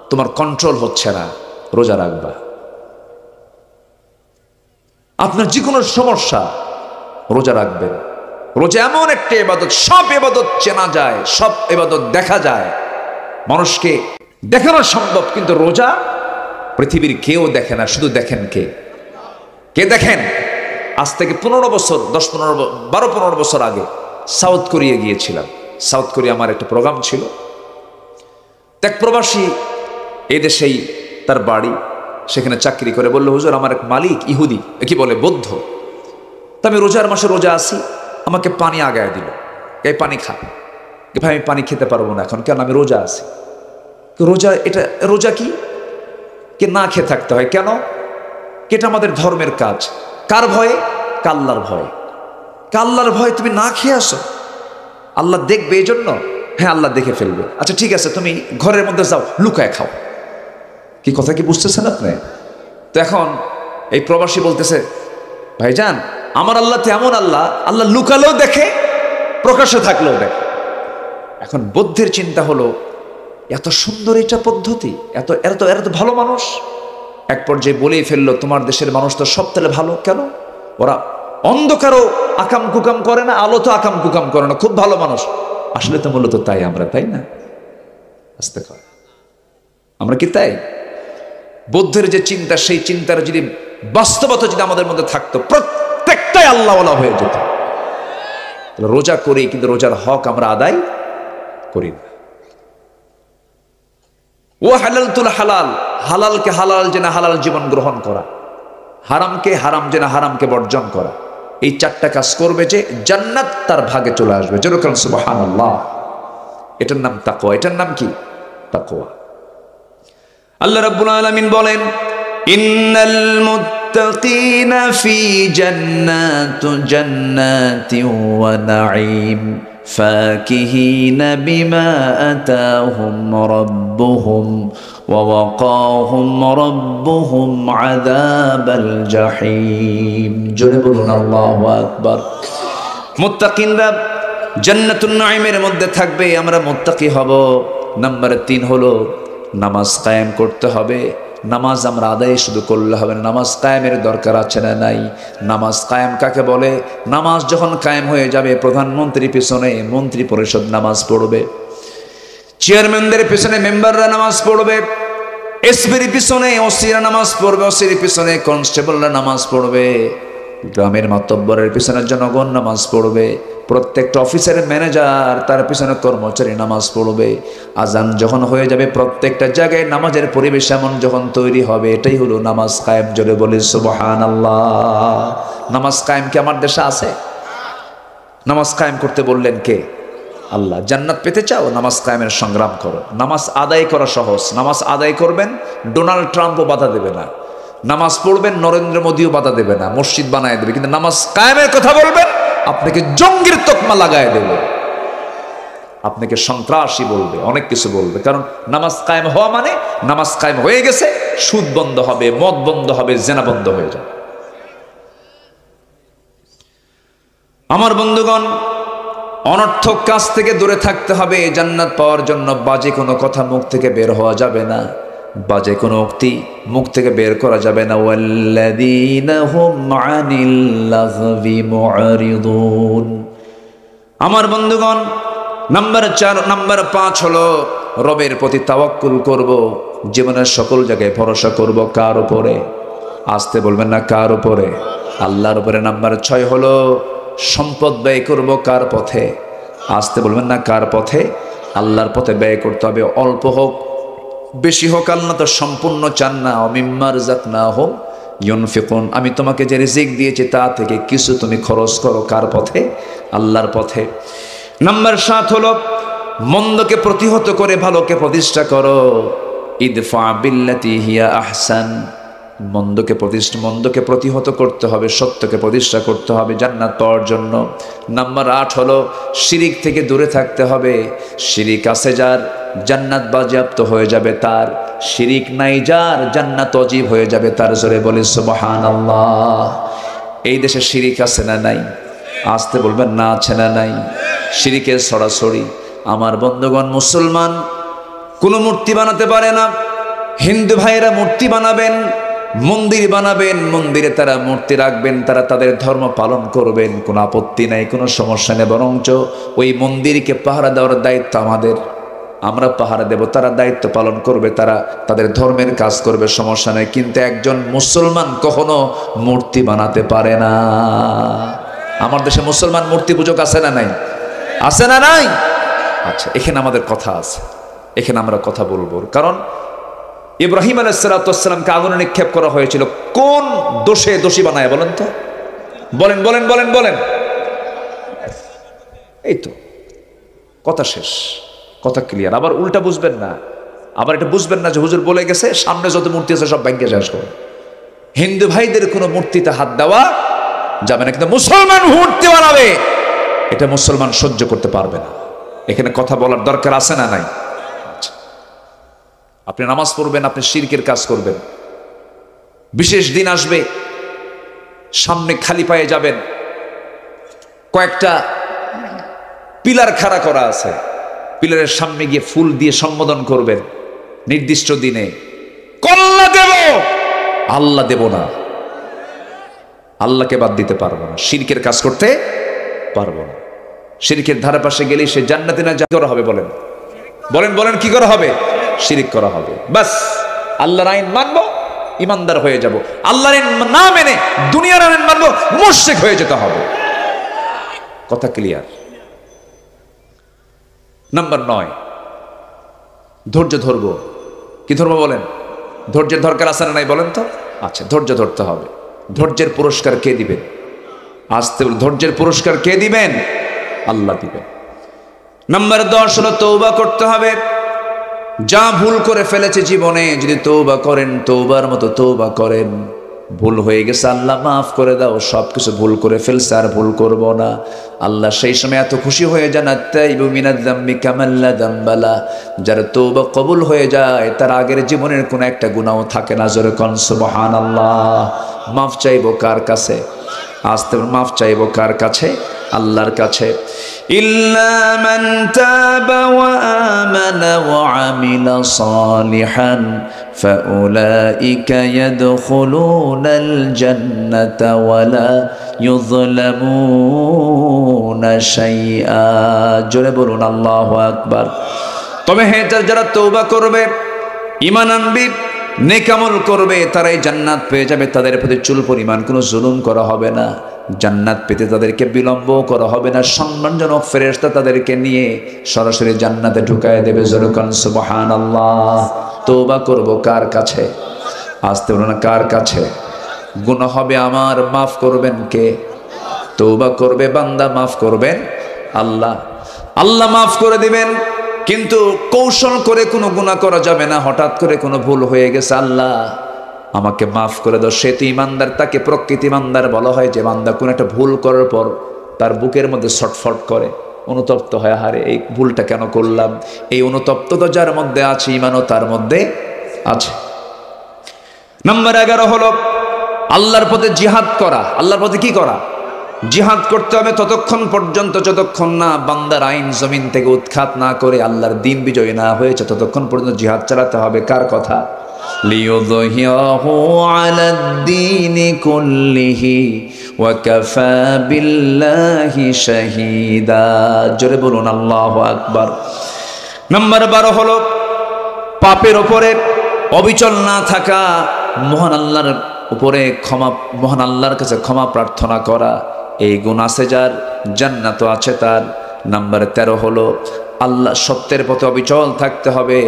A: তোমার কন্ট্রোল হচ্ছে না, রোজা রাখবা। আপনার যে কোনো সমস্যা, রোজা রাখবেন। রোজা এমন একটা ইবাদত, সব ইবাদত চেনা যায়, সব ইবাদত দেখা যায়, মানুষকে দেখানো সম্ভব, কিন্তু রোজা পৃথিবীর কেউ দেখে না, শুধু দেখেন কে? কে দেখেন? আজ থেকে 15 বছর, 12-15 বছর আগে সাউথ কোরিয়া গিয়েছিলাম। সাউথ কোরিয়া আমার একটা প্রোগ্রাম ছিল। এক প্রবাসী, এদেশেই তার বাড়ি, সেখানে চাকরি করে, বললো, হুজুর আমার এক মালিক ইহুদি, কি বলে বৌদ্ধ, তা আমি রোজার মাসে রোজা আসি, আমাকে পানি আগায় দিল, এই পানি খা। ভাই আমি পানি খেতে পারবো না এখন, কেন? আমি রোজা আছি। রোজা, এটা রোজা কি? কে না খেয়ে থাকতে হয় কেন? এটা আমাদের ধর্মের কাজ। কার ভয়ে? কাল্লার ভয়ে। কাল্লার ভয়ে তুমি না খেয়ে আসো, আল্লাহ দেখবে এই জন্য? হ্যাঁ, আল্লাহ দেখে ফেলবে। আচ্ছা ঠিক আছে, তুমি ঘরের মধ্যে যাও, লুকায় খাও। কি কথা কি বুঝতেছেন আপনি? তো এখন এই প্রবাসী বলতেছে, ভাইজান আমার আল্লাহ তো এমন আল্লাহ, আল্লাহ লুকালেও দেখে, প্রকাশ্যে থাকলেও দেখে। এখন বৌদ্ধের চিন্তা হলো, এত সুন্দর এটা পদ্ধতি, এরা তো ভালো মানুষ। এক পর্যায়ে বলেই ফেললো, তোমার দেশের মানুষ তো সব তাহলে ভালো। কেন? ওরা অন্ধকারও আকাম কুকাম করে না, আলো তো আকাম কুকাম করে না, খুব ভালো মানুষ। আসলে তো মূলত তাই আমরা, তাই না? আস্তে করে আমরা কি তাই? বৌদ্ধের যে চিন্তা, সেই চিন্তার যদি বাস্তবতা যদি আমাদের মধ্যে থাকতো, প্রত্যেকটাই আল্লাহওয়ালা হয়ে যেত। রোজা করি, কিন্তু রোজার হক আমরা আদায় করি না। ও হালালতুল হালাল, হালালকে হালাল যেন হালাল জীবন গ্রহণ করা, হারামকে হারাম যেন হারামকে বর্জন করা। এই 4টা কাজ করবে যে জান্নাত তার ভাগে চলে আসবে। যেরকম সুবহানাল্লাহ। এটার নাম তাকওয়া। এটার নাম কি? তাকওয়া। আল্লাহ রাব্বুল আলামিন বলেন, ইন্নাল মুত্তাকিনা ফি জান্নাতিন ওয়া নাঈম فاكهين بما آتاهم ربهم ووقاهم ربهم عذاب الجحيم জোরে বলুন আল্লাহু আকবার। মুত্তাকিনরা জান্নাতুন নাঈমের মধ্যে থাকবে, আমরা মুত্তাকি হব। নাম্বার 3 হলো নামাজ কায়েম করতে হবে। নামাজ আমরা আদায় শুধু করলে হবে না, নামাজ কায়েমের দরকার আছে না নাই? নামাজ কায়েম কাকে বলে? নামাজ যখন কায়েম হয়ে যাবে, প্রধানমন্ত্রীর পিছনে মন্ত্রী পরিষদ নামাজ পড়বে, চেয়ারম্যানদের পিছনে মেম্বাররা নামাজ পড়বে, এসপির পিছনে ওসিরা নামাজ পড়বে, ওসির পিছনে কনস্টেবলরা নামাজ পড়বে, গ্রামের মাতব্বরের পিছনে জনগণ নামাজ পড়বে, প্রত্যেকটা অফিসারের ম্যানেজার তার পিছনে কর্মচারী নামাজ পড়বে। আজান যখন হয়ে যাবে, প্রত্যেকটা জায়গায় নামাজের পরিবেশ এমন যখন তৈরি হবে, এটাই হলো নামাজ কায়েম। জোরে বলি সুবহানাল্লাহ। নামাজ কায়েম কি আমার দেশে আছে? নামাজ কায়েম করতে বললেন কে? আল্লাহ। জান্নাত পেতে চাও? নামাজ কায়েমের সংগ্রাম করো। নামাজ আদায় করা সহজ। নামাজ আদায় করবেন, ডোনাল্ড ট্রাম্পও বাধা দেবে না। নামাজ পড়বেন, নরেন্দ্র মোদীও বাধা দেবে না, মসজিদ বানায় দেবে। কিন্তু নামাজ কায়েমের কথা বলবেন, আপনাকে জঙ্গির তকমা লাগায় দেবে, আপনাকে সন্ত্রাসী বলবে, অনেক কিছু বলবে। কারণ নামাজ কায়েম হওয়া মানে নামাজ কায়েম হয়ে গেছে, সুদ বন্ধ হবে, মদ বন্ধ হবে, জেনা বন্ধ হয়ে যাবে। আমার বন্ধুগণ, অনর্থক কাজ থেকে দূরে থাকতে হবে। জান্নাত পাওয়ার জন্য বাজে কোনো কথা মুখ থেকে বের হওয়া যাবে না। বাজে কোনো উক্তি মুখ থেকে বের করা যাবে না। ওয়াল্লাযীনা হুম আনিল লাগবি মুআরিদুন। আমার বন্ধুগণ, নাম্বার 4, নাম্বার 5 হলো রবের প্রতি তাওয়াক্কুল করব, জীবনের সকল জায়গায় ভরসা করব কার উপরে? আসতে বলবেন না, কার উপরে? আল্লাহর উপরে। নাম্বার 6 হলো সম্পদ ব্যয় করব কার পথে? আসতে বলবেন না, কার পথে? আল্লাহর পথে ব্যয় করতে হবে, অল্প হোক বেশি হোক, আল্লাহ তো সম্পূর্ণ চান না। মিম্মা রাযাকনাহুম ইউনফিকুন, আমি তোমাকে যে রিজিক দিয়েছি তা থেকে কিছু তুমি খরচ করো কার পথে? আল্লাহর পথে। নাম্বার 7 হলো মন্দকে প্রতিহত করে ভালোকে প্রতিষ্ঠা করো। ইদফা বিল্লাতি হিয়া আহসান, মন্দকে প্রতিহত করতে হবে, সত্যকে প্রতিষ্ঠা করতে হবে জান্নাত পাওয়ার জন্য। নাম্বার 8 হলো শিরিক থেকে দূরে থাকতে হবে। শিরিক আছে যার, জান্নাত বাজেয়াপ্ত হয়ে যাবে তার। শিরিক নাই যার, জান্নাত অজীব হয়ে যাবে তার। জোরে বলে সুবহানাল্লাহ। এই দেশে শিরিক আছে না নাই? আসতে বলবেন না, আছে না নাই? শিরিকের ছড়াছড়ি। আমার বন্ধুগণ, মুসলমান কোনো মূর্তি বানাতে পারে না। হিন্দু ভাইয়েরা মূর্তি বানাবেন, মন্দির বানাবেন, মন্দিরে তারা মূর্তি রাখবেন, তারা তাদের ধর্ম পালন করবেন, কোনো আপত্তি নাই, কোনো সমস্যা নেই। বরঞ্চ ওই মন্দিরকে পাহারা দেওয়ার দায়িত্ব আমাদের, আমরা পাহারা দেব, তারা দায়িত্ব পালন করবে, তারা তাদের ধর্মের কাজ করবে, সমস্যা নেই। কিন্তু একজন মুসলমান কখনো মূর্তি বানাতে পারে না। আমার দেশে মুসলমান মূর্তি পূজক আছে না নাই? আছে না নাই? আচ্ছা, এখানে আমাদের কথা আছে, এখানে আমরা কথা বলবো। কারণ ইব্রাহিম আলাইহিস সালামকে আগুনে নিক্ষেপ করা হয়েছিল কোন দোষে দোষী বানায় বলেন তো? বলেন বলেন বলেন বলেন। এই তো কথা শেষ, কথা ক্লিয়ার। আবার উল্টা বুঝবেন না, আবার এটা বুঝবেন না যে হুজুর বলে গেছে সামনে যত মূর্তি আছে সব ভেঙে শেষ করে। হিন্দু ভাইদের কোনো মূর্তিতে হাত দেওয়া যাবে না, কিন্তু মুসলমান মূর্তি বানাবে এটা মুসলমান সহ্য করতে পারবে না। এখানে কথা বলার দরকার আছে না নাই? আপনি নামাজ পড়বেন, আপনি শিরকের কাজ করবেন। বিশেষ দিন আসবে, সামনে খালি পায়ে যাবেন, কয়েকটা পিলার খাড়া করা আছে, পিলারের সামনে গিয়ে ফুল দিয়ে সম্বোধন করবেন নির্দিষ্ট দিনে। কল্লা দেব, আল্লাহ দেব না, আল্লাহকে বাদ দিতে পারবো না, শিরকের কাজ করতে পারবো না। শিরকের ধারে পাশে গেলে সে জান্নাতে না, যা করা হবে বলেন বলেন বলেন, কি করা হবে? শিরিক করা হবে। বাস আল্লাহর আইন মানবো, ইমানদার হয়ে যাব। আল্লাহর আইন না মেনে দুনিয়ার আইন মানবো, মুশরিক হয়ে যেতে হবে। কথা ক্লিয়ার? নাম্বার 9, ধৈর্য ধরবো। কি ধরবো বলেন? ধৈর্যের দরকার আছে না নাই বলেন তো? আচ্ছা, ধৈর্য ধরতে হবে। ধৈর্যের পুরস্কার কে দিবেন? আসতে বল, ধৈর্যের পুরস্কার কে দিবেন? আল্লাহ দিবেন। নাম্বার 10 হলো তওবা করতে হবে। যা ভুল করে ফেলেছে জীবনে, যদি তওবা করেন, তওবার মতো তওবা করেন, ভুল হয়ে গেছে আল্লাহ মাফ করে দাও, সবকিছু ভুল করে ফেলছে আর ভুল করব না। আল্লাহ সেই সময় এত খুশি হয়ে যান, আত্তাইবু মিনাজ যামবি কামান লা যামবালা, যার তওবা কবুল হয়ে যায় তার আগের জীবনের কোনো একটা গুনাহও থাকে না। জোরে কোন সুবহানাল্লাহ। মাফ চাইবো কার কাছে? আসতে মাফ চাইবো কার কাছে? আল্লাহর কাছে। ইল্লা মান তাবা ওয়া আমানা ওয়া আমিলা সালিহান ফাউলাইকা ইয়াদখুলুনাল জান্নাতা ওয়া লা ইউযলামুনা শাইআ। জোরে বলুন আল্লাহু আকবার। তবে হ্যাঁ, যারা তওবা করবে, ঈমান আনবে, নেক আমল করবে, তারাই জান্নাত পেয়ে যাবে। তাদের প্রতি চুল পরিমাণ কোনো জুলুম করা হবে না, জান্নাত পেতে তাদেরকে বিলম্ব করা হবে না। সম্মানজনক ফেরেশতা তাদেরকে নিয়ে সরাসরি জান্নাতে ঢুকায় দেবে। জোরে কোন সুবহানাল্লাহ। তওবা করব কার কাছে? আসতে বলো না, কার কাছে? গুনাহ হবে আমার, মাফ করবেন কে? তওবা করবে বান্দা, মাফ করবেন আল্লাহ। আল্লাহ মাফ করে দিবেন, কিন্তু কৌশল করে কোনো গুনাহ করা যাবে না। হঠাৎ করে কোনো ভুল হয়ে গেছে, আল্লাহ আমাকে মাফ করে দাও, সে তো ইমানদার। তাকে প্রকৃতি ইমানদার বলা হয় যে বান্দা কোনো একটা ভুল করার পর তার বুকের মধ্যে ছটফট করে, অনুতপ্ত হয়, হারে এই ভুলটা কেন করলাম। এই অনুতপ্ততা যার মধ্যে আছে, ইমানও তার মধ্যে আছে। নাম্বার 11 হলো আল্লাহর পথে জিহাদ করা। আল্লাহর পথে কি করা? জিহাদ করতে হবে ততক্ষণ পর্যন্ত যতক্ষণ না বান্দার আইন জমিন থেকে উৎখাত না করে আল্লাহর দ্বীন বিজয় না হয়েছে, ততক্ষণ পর্যন্ত জিহাদ চালাতে হবে। কার কথা? লিয়ুযহিরাহু আলাদ-দীনি কুল্লিহি ওয়া কাফা বিল্লাহি শাহীদা। জোরে বলুন আল্লাহু আকবার। নাম্বার 12 হলো পাপের উপরে অবিচল না থাকা, মহান আল্লাহর উপরে মহান আল্লাহর কাছে ক্ষমা প্রার্থনা করা। এই গুণ আছে যার, জান্নাত আছে তার। নাম্বার 13 হলো আল্লাহ সত্যের পথে অবিচল থাকতে হবে,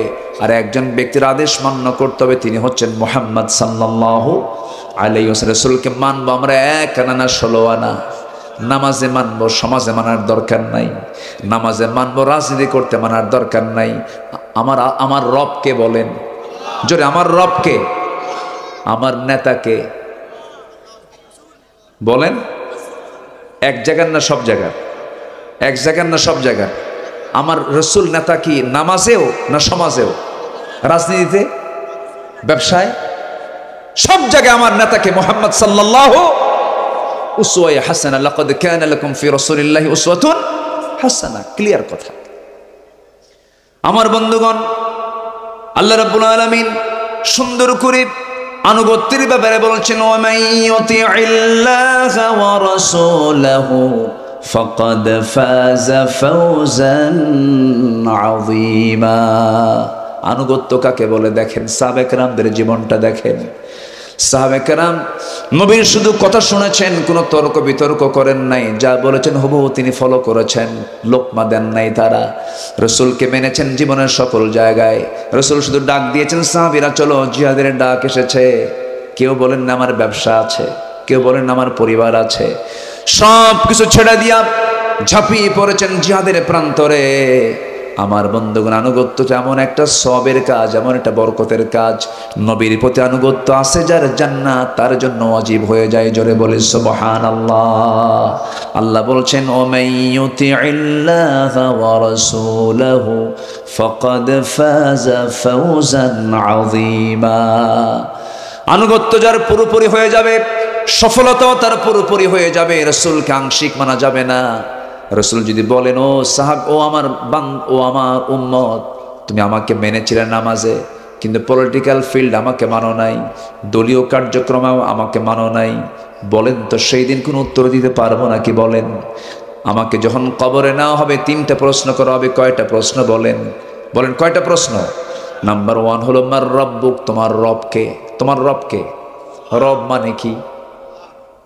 A: আর একজন ব্যক্তির আদেশ মান্য করতে হবে, তিনি হচ্ছেন মুহাম্মদ সাল্লাল্লাহু আলাইহি ওয়াসাল্লাম। রাসূলকে মানবো আমরা 1 আনা না 16 আনা। নামাজে মানবো, সমাজে মানার দরকার নাই। নামাজে মানবো, রাজনীতি করতে মানার দরকার নাই। আমার রবকে বলেন জোরে, আমার রবকে, আমার নেতাকে বলেন। এক জায়গার না সব জায়গার? এক জায়গার না সব জায়গার? আমার রসুল নেতা কি নামাজেও না সমাজেও? রাজনীতিতে, ব্যবসায়, সব জায়গায় আমার নেতাকে মুহাম্মদ সাল্লাল্লাহু উসওয়া হাসানা। লাকাদ কানা লাকুম ফি রাসূলিল্লাহি উসওয়াতুন হাসানা। ক্লিয়ার কথা। আমার বন্ধুগণ, আল্লাহ রাব্বুল আলামিন সুন্দর করে আনুগত্যের ব্যাপারে বলছেন, ওয়া মাইয়ুতিইল্লাহা ওয়া রাসূলাহু ফাকাদ ফাযা ফাওজান আযীমা। আনুগত্য কাকে বলে দেখেন, সাহাবায়ে কেরামদের জীবনটা দেখেন। সাহাবায়ে কেরাম নবীর শুধু কথা শুনেছেন, কোনো তর্ক বিতর্ক করেন নাই, যা বলেছেন হুবহু তিনি ফলো করেছেন, লোকমা দেন নাই তারা। রসুলকে মেনেছেন জীবনের সকল জায়গায়। রসুল শুধু ডাক দিয়েছেন, সাহাবীরা চলো জিহাদের ডাক এসেছে। কেউ বলেন না আমার ব্যবসা আছে, কেউ বলেন আমার পরিবার আছে, সব কিছু ছেড়ে দিয়া ঝাঁপিয়ে পড়েছেন জিহাদের প্রান্তরে। আমার বন্ধুগণ, আনুগত্য এমন একটা সবের কাজ, এমন একটা বরকতের কাজ। নবীর প্রতি আনুগত্য আছে যার, জান্নাত তার জন্য ওয়াজিব হয়ে যায়। জোরে বলে সুবহানাল্লাহ। আল্লাহ বলছেন, ও মাইয়ুতিইল্লাহা ওয়া রাসূলাহু ফাকাদ ফাযা ফাওজান আযীমা। আনুগত্য যার পুরোপুরি হয়ে যাবে, সফলতাও তার পুরোপুরি হয়ে যাবে। রাসূলকে আংশিক মানা যাবে না। রসুল যদি বলেন, ও সাহাব, ও আমার উম্মত, তুমি আমাকে মেনেছিলে নামাজে, কিন্তু পলিটিক্যাল ফিল্ড আমাকে মানো নাই, দলীয় কার্যক্রমেও আমাকে মানো নাই, বলেন তো সেই দিন কোনো উত্তর দিতে পারবো নাকি? বলেন। আমাকে যখন কবরে নেওয়া হবে 3টা প্রশ্ন করা হবে। কয়টা প্রশ্ন বলেন? বলেন কয়টা প্রশ্ন? নাম্বার 1 হলো মার রব্বুক, তোমার রবকে। তোমার রবকে? রব মানে কি?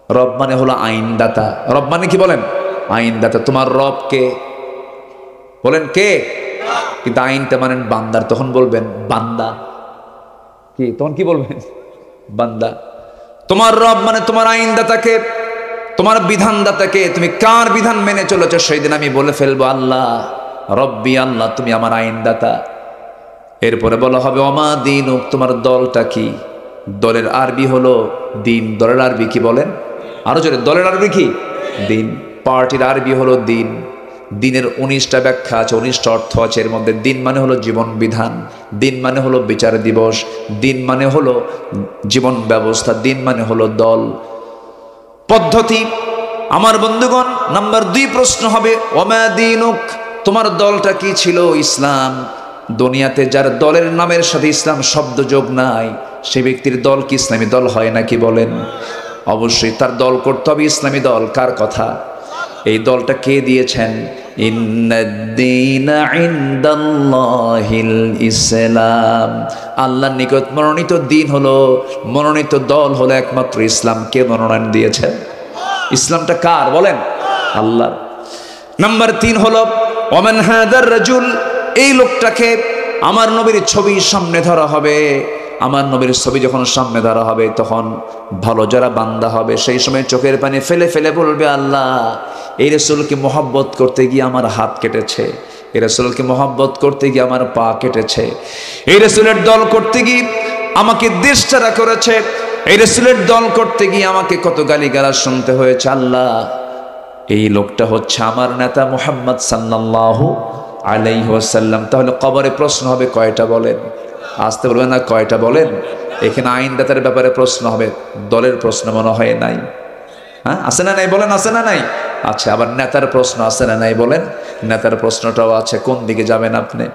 A: রব মানে হলো আইনদাতা। রব মানে কি বলেন? আইনদাতা। তোমার রব কে? বলেন কে? কিন্তু আইনটা মানেন বান্দার, তখন বলবেন বান্দা। কি তখন কি বলবেন? বান্দা। তোমার রব মানে তোমার আইনদাতাকে, তোমার বিধানদাতাকে। তুমি কার বিধান মেনে চলেছো, সেই দিন আমি বলে ফেলবো আল্লাহ রব্বি, আল্লাহ তুমি আমার আইনদাতা। এরপরে বলা হবে ওমা দীনুক, তোমার দলটা কি? দলের আরবি হলো দিন। দলের আরবি কি বলেন? আরো জোরে, দলের আরবি কি? দিন। পার্টির আরবি হলো দিন। দিনের 19টা ব্যাখ্যা আছে, 19টা অর্থ আছে। এর মধ্যে দিন মানে হলো জীবন বিধান, দিন মানে হলো বিচার দিবস, দিন মানে হলো জীবন ব্যবস্থা, দিন মানে হলো দল পদ্ধতি। আমার বন্ধুগণ, নাম্বার 2 প্রশ্ন হবে ওমা দীনুক, তোমার দলটা কি ছিল? ইসলাম। দুনিয়াতে যার দলের নামের সাথে ইসলাম শব্দ যোগ নাই, সে ব্যক্তির দল কি ইসলামী দল হয় নাকি? বলেন। অবশ্যই তার দল করতে হবে ইসলামী দল। কার কথা? এই দলটা কে দিয়েছেন? ইন্নাদ-দীনা ইনদাল্লাহিল ইসলাম। আল্লাহর নিকট মনোনীত দিন হলো, মনোনীত দল হলো একমাত্র ইসলাম। কে মনোনয়ন দিয়েছেন? ইসলামটা কার? বলেন। আল্লাহর। নাম্বার 3 হলো ওমান হাদার রাজুল, এই লোকটাকে আমার নবীর ছবির সামনে ধরা হবে। আমার নবীর ছবি যখন সামনে ধরা হবে, তখন ভালো যারা বান্দা হবে সেই সময় চোখের পানি ফেলে ফেলে বলবে, আল্লাহ এই রাসূলকে মহব্বত করতে গিয়ে আমার হাত কেটেছে, এই রাসূলকে মহব্বত করতে গিয়ে আমার পা কেটেছে, এই রাসূলের দল করতে গিয়ে আমাকে দেশ ছাড়া করেছে, এই রাসূলের দল করতে গিয়ে আমাকে কত গালিগালাজ শুনতে হয়েছে। আল্লাহ এই লোকটা হচ্ছে আমার নেতা মুহাম্মদ সাল্লাল্লাহু আলাইহি ওয়াসাল্লাম। তাহলে কবরে প্রশ্ন হবে কয়টা? বলেন। আসতে বলবেন না, কয়টা বলেন? এখানে আইনদাতার ব্যাপারে প্রশ্ন হবে, দলের প্রশ্ন মনে হয় নাই। হ্যাঁ, আছে না নাই বলেন, আছে না নাই? আচ্ছা, আবার নেতার প্রশ্ন আছে না নাই বলেন? নেতার প্রশ্নটাও আছে, কোন দিকে যাবেন আপনি?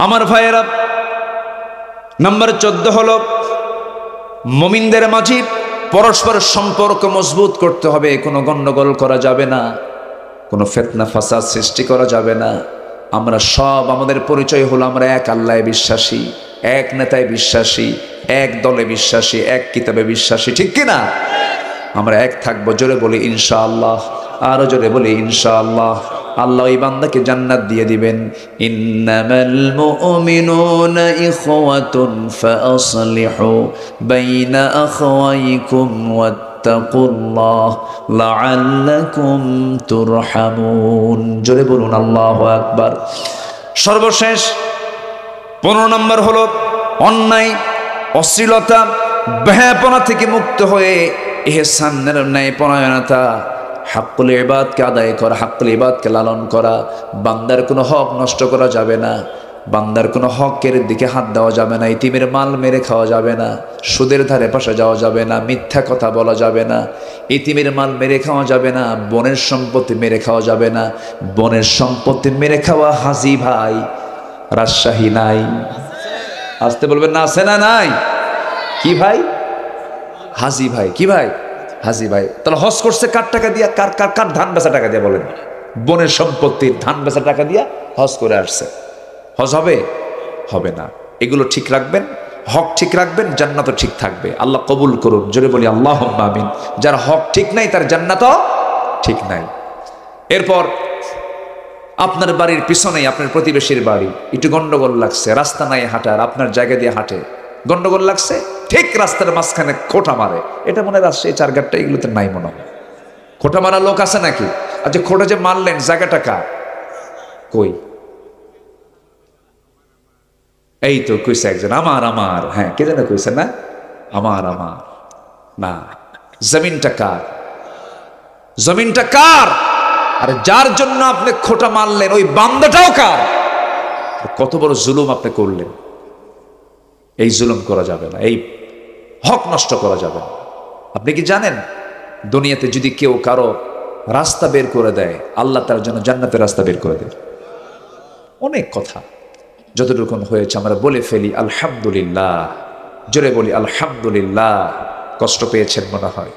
A: আমার ভাইয়েরা, নাম্বার 14 হলো মুমিনদের মাঝে পরস্পর সম্পর্ক মজবুত করতে হবে। কোনো গন্ডগোল করা যাবে না, কোনো ফিতনা ফাসাদ সৃষ্টি করা যাবে না। আমরা সব, আমাদের পরিচয় হলো আমরা এক আল্লাহে বিশ্বাসী, এক নেতায় বিশ্বাসী, এক দলে বিশ্বাসী, এক কিতাবে বিশ্বাসী, ঠিক কিনা? আমরা এক থাকবো, জোরে বলি ইনশাআল্লাহ, আরো জোরে বলি ইনশাআল্লাহ। আল্লাহ এই বান্দাকে জান্নাত দিয়ে দিবেন। ইন্নামাল মুমিনুনা ইখওয়াতুন ফাআসলিহু বাইনা আখাওয়াইকুম ওয়াত্তাকুল্লাহ লাআল্লাকুম তুরহামুন। জোরে বলুন আল্লাহু আকবার। সর্বশেষ 15 নম্বর হলো অন্যায়, অশ্লীলতা, বেহায়াপনা থেকে মুক্ত হয়ে ইহসানের ন্যায়পরায়ণতা, হাক্কুল ইবাদকে আদায় করা, হাক্কুল ইবাদকে লালন করা। বান্দার কোনো হক নষ্ট করা যাবে না, বান্দার কোনো হকের দিকে হাত দেওয়া যাবে না, ইতিমের মাল মেরে খাওয়া যাবে না, সুদের ধারে পাশে যাওয়া যাবে না, মিথ্যা কথা বলা যাবে না, ইতিমের মাল মেরে খাওয়া যাবে না, বনের সম্পত্তি মেরে খাওয়া যাবে না। বনের সম্পত্তি মেরে খাওয়া হাজি ভাই রাজশাহী নাই, আসতে বলবেন না, আছে না নাই? কি ভাই? হাজি ভাই। কি ভাই? হাজি ভাই। তাহলে হজ করছে কার টাকা দিয়া? কার কার কার ধান বেচা টাকা দিয়া বলেন? বনের সম্পত্তির ধান বেচা টাকা দিয়া হজ করে আসছে। হজ হবে? হবে না। এগুলো ঠিক রাখবেন, হক ঠিক রাখবেন, জান্নাতও ঠিক থাকবে। আল্লাহ কবুল করুন, জোরে বলি আল্লাহুম্মা আমিন। যার হক ঠিক নাই তার জান্নাতও ঠিক নাই। এরপর আপনার বাড়ির পিছনেই আপনার প্রতিবেশীর বাড়ি, একটু গন্ডগোল লাগছে, রাস্তা নাই হাঁটার, আপনার জায়গা দিয়ে হাঁটে, গন্ডগোল লাগছে, ঠিক রাস্তার মাঝখানে খোঁটা মারে। এটা মনে হয় রাজশাহী চারঘাটটা এগুলোতে নাই মনে হয়। খোঁটা মারা লোক আছে নাকি? আচ্ছা, খোঁটা যে মারলেন জায়গাটা কার? কই? এই তো কইছে একজন, আমার আমার। হ্যাঁ, কে যেন কইছে না, আমার আমার না, জমিনটা কার? জমিনটা কার? আর যার জন্য আপনি খোঁটা মারলেন ওই বান্দাটাও কার? কত বড় জুলুম আপনি করলেন। এই জুলুম করা যাবে না, এই হক নষ্ট করা যাবে না। আপনি কি জানেন দুনিয়াতে যদি কেউ কারো রাস্তা বের করে দেয়, আল্লাহ তার জন্য জান্নাতের রাস্তা বের করে দেয়। অনেক কথা যতটুকু হয়েছে আমরা বলে ফেলি আলহামদুলিল্লাহ, জোরে বলি আলহামদুলিল্লাহ। কষ্ট পেয়েছেন মনে হয়,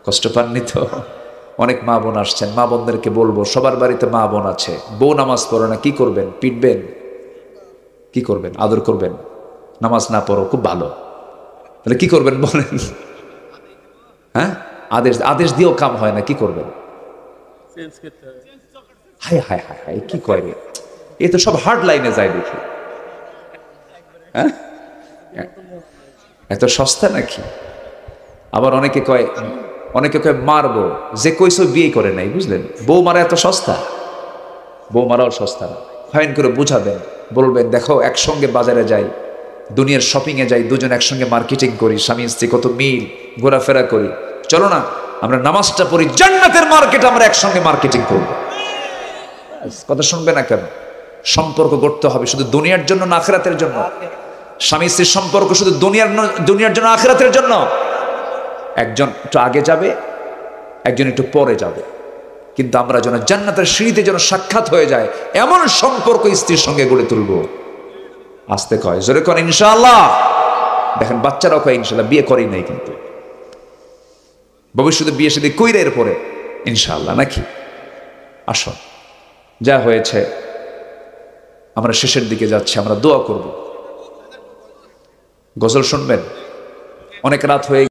A: কষ্ট পাননি তো? অনেক মা বোন আসছেন, মা বোনদেরকে বলবো, সবার বাড়িতে মা বোন আছে, বউ নামাজ পড়ো না, কি করবেন? পিটবেন? কি করবেন? আদর করবেন? নামাজ না পড়ো খুব ভালো, তাহলে কি করবেন বলেন? হ্যাঁ, আদেশ আদেশ দিয়েও কাম হয় না, কি করবেন? হায় হায় হায় হায়, কি কয় রে, এ তো সব হার্ড লাইনে যায় দেখি। হ্যাঁ, এত সস্তা নাকি? আবার অনেকে কয় মারবো, যে কইছো বিয়ে করে নাই, বুঝলেন? বউ মারা এত সস্তা? বউ মারাও সস্তা না। ফাইন করে বুঝাবেন, বলবেন দেখো একসঙ্গে বাজারে যাই, দুনিয়ার শপিংয়ে যাই, দুজন একসঙ্গে মার্কেটিং করি, স্বামী স্ত্রী কত মিল, ঘোরাফেরা করি, চলো না আমরা নামাজটা পড়ি, জান্নাতের মার্কেট আমরা একসঙ্গে মার্কেটিং করব। কথা শুনবে না কেন? সম্পর্ক গড়তে হবে শুধু দুনিয়ার জন্য না আখিরাতের জন্য। স্বামী স্ত্রীর সম্পর্ক শুধু দুনিয়ার জন্য আখিরাতের জন্য। একজন একটু আগে যাবে, একজন একটু পরে যাবে, কিন্তু আমরা যেন জান্নাতের সিঁড়িতে যেন সাক্ষাৎ হয়ে যায় এমন সম্পর্ক স্ত্রীর সঙ্গে গড়ে তুলবো। আসতে কয়, জোরে করেন ইনশাআল্লাহ। দেখেন বাচ্চারাও কয় ইনশাআল্লাহ, বিয়ে করেই নাই, কিন্তু ভবিষ্যতে বিয়ে শাদী কইরা এরপরে ইনশাআল্লাহ, নাকি? আসুন, যা হয়েছে আমরা শেষের দিকে যাচ্ছি, আমরা দোয়া করব। গজল শুনবেন? অনেক রাত হয়ে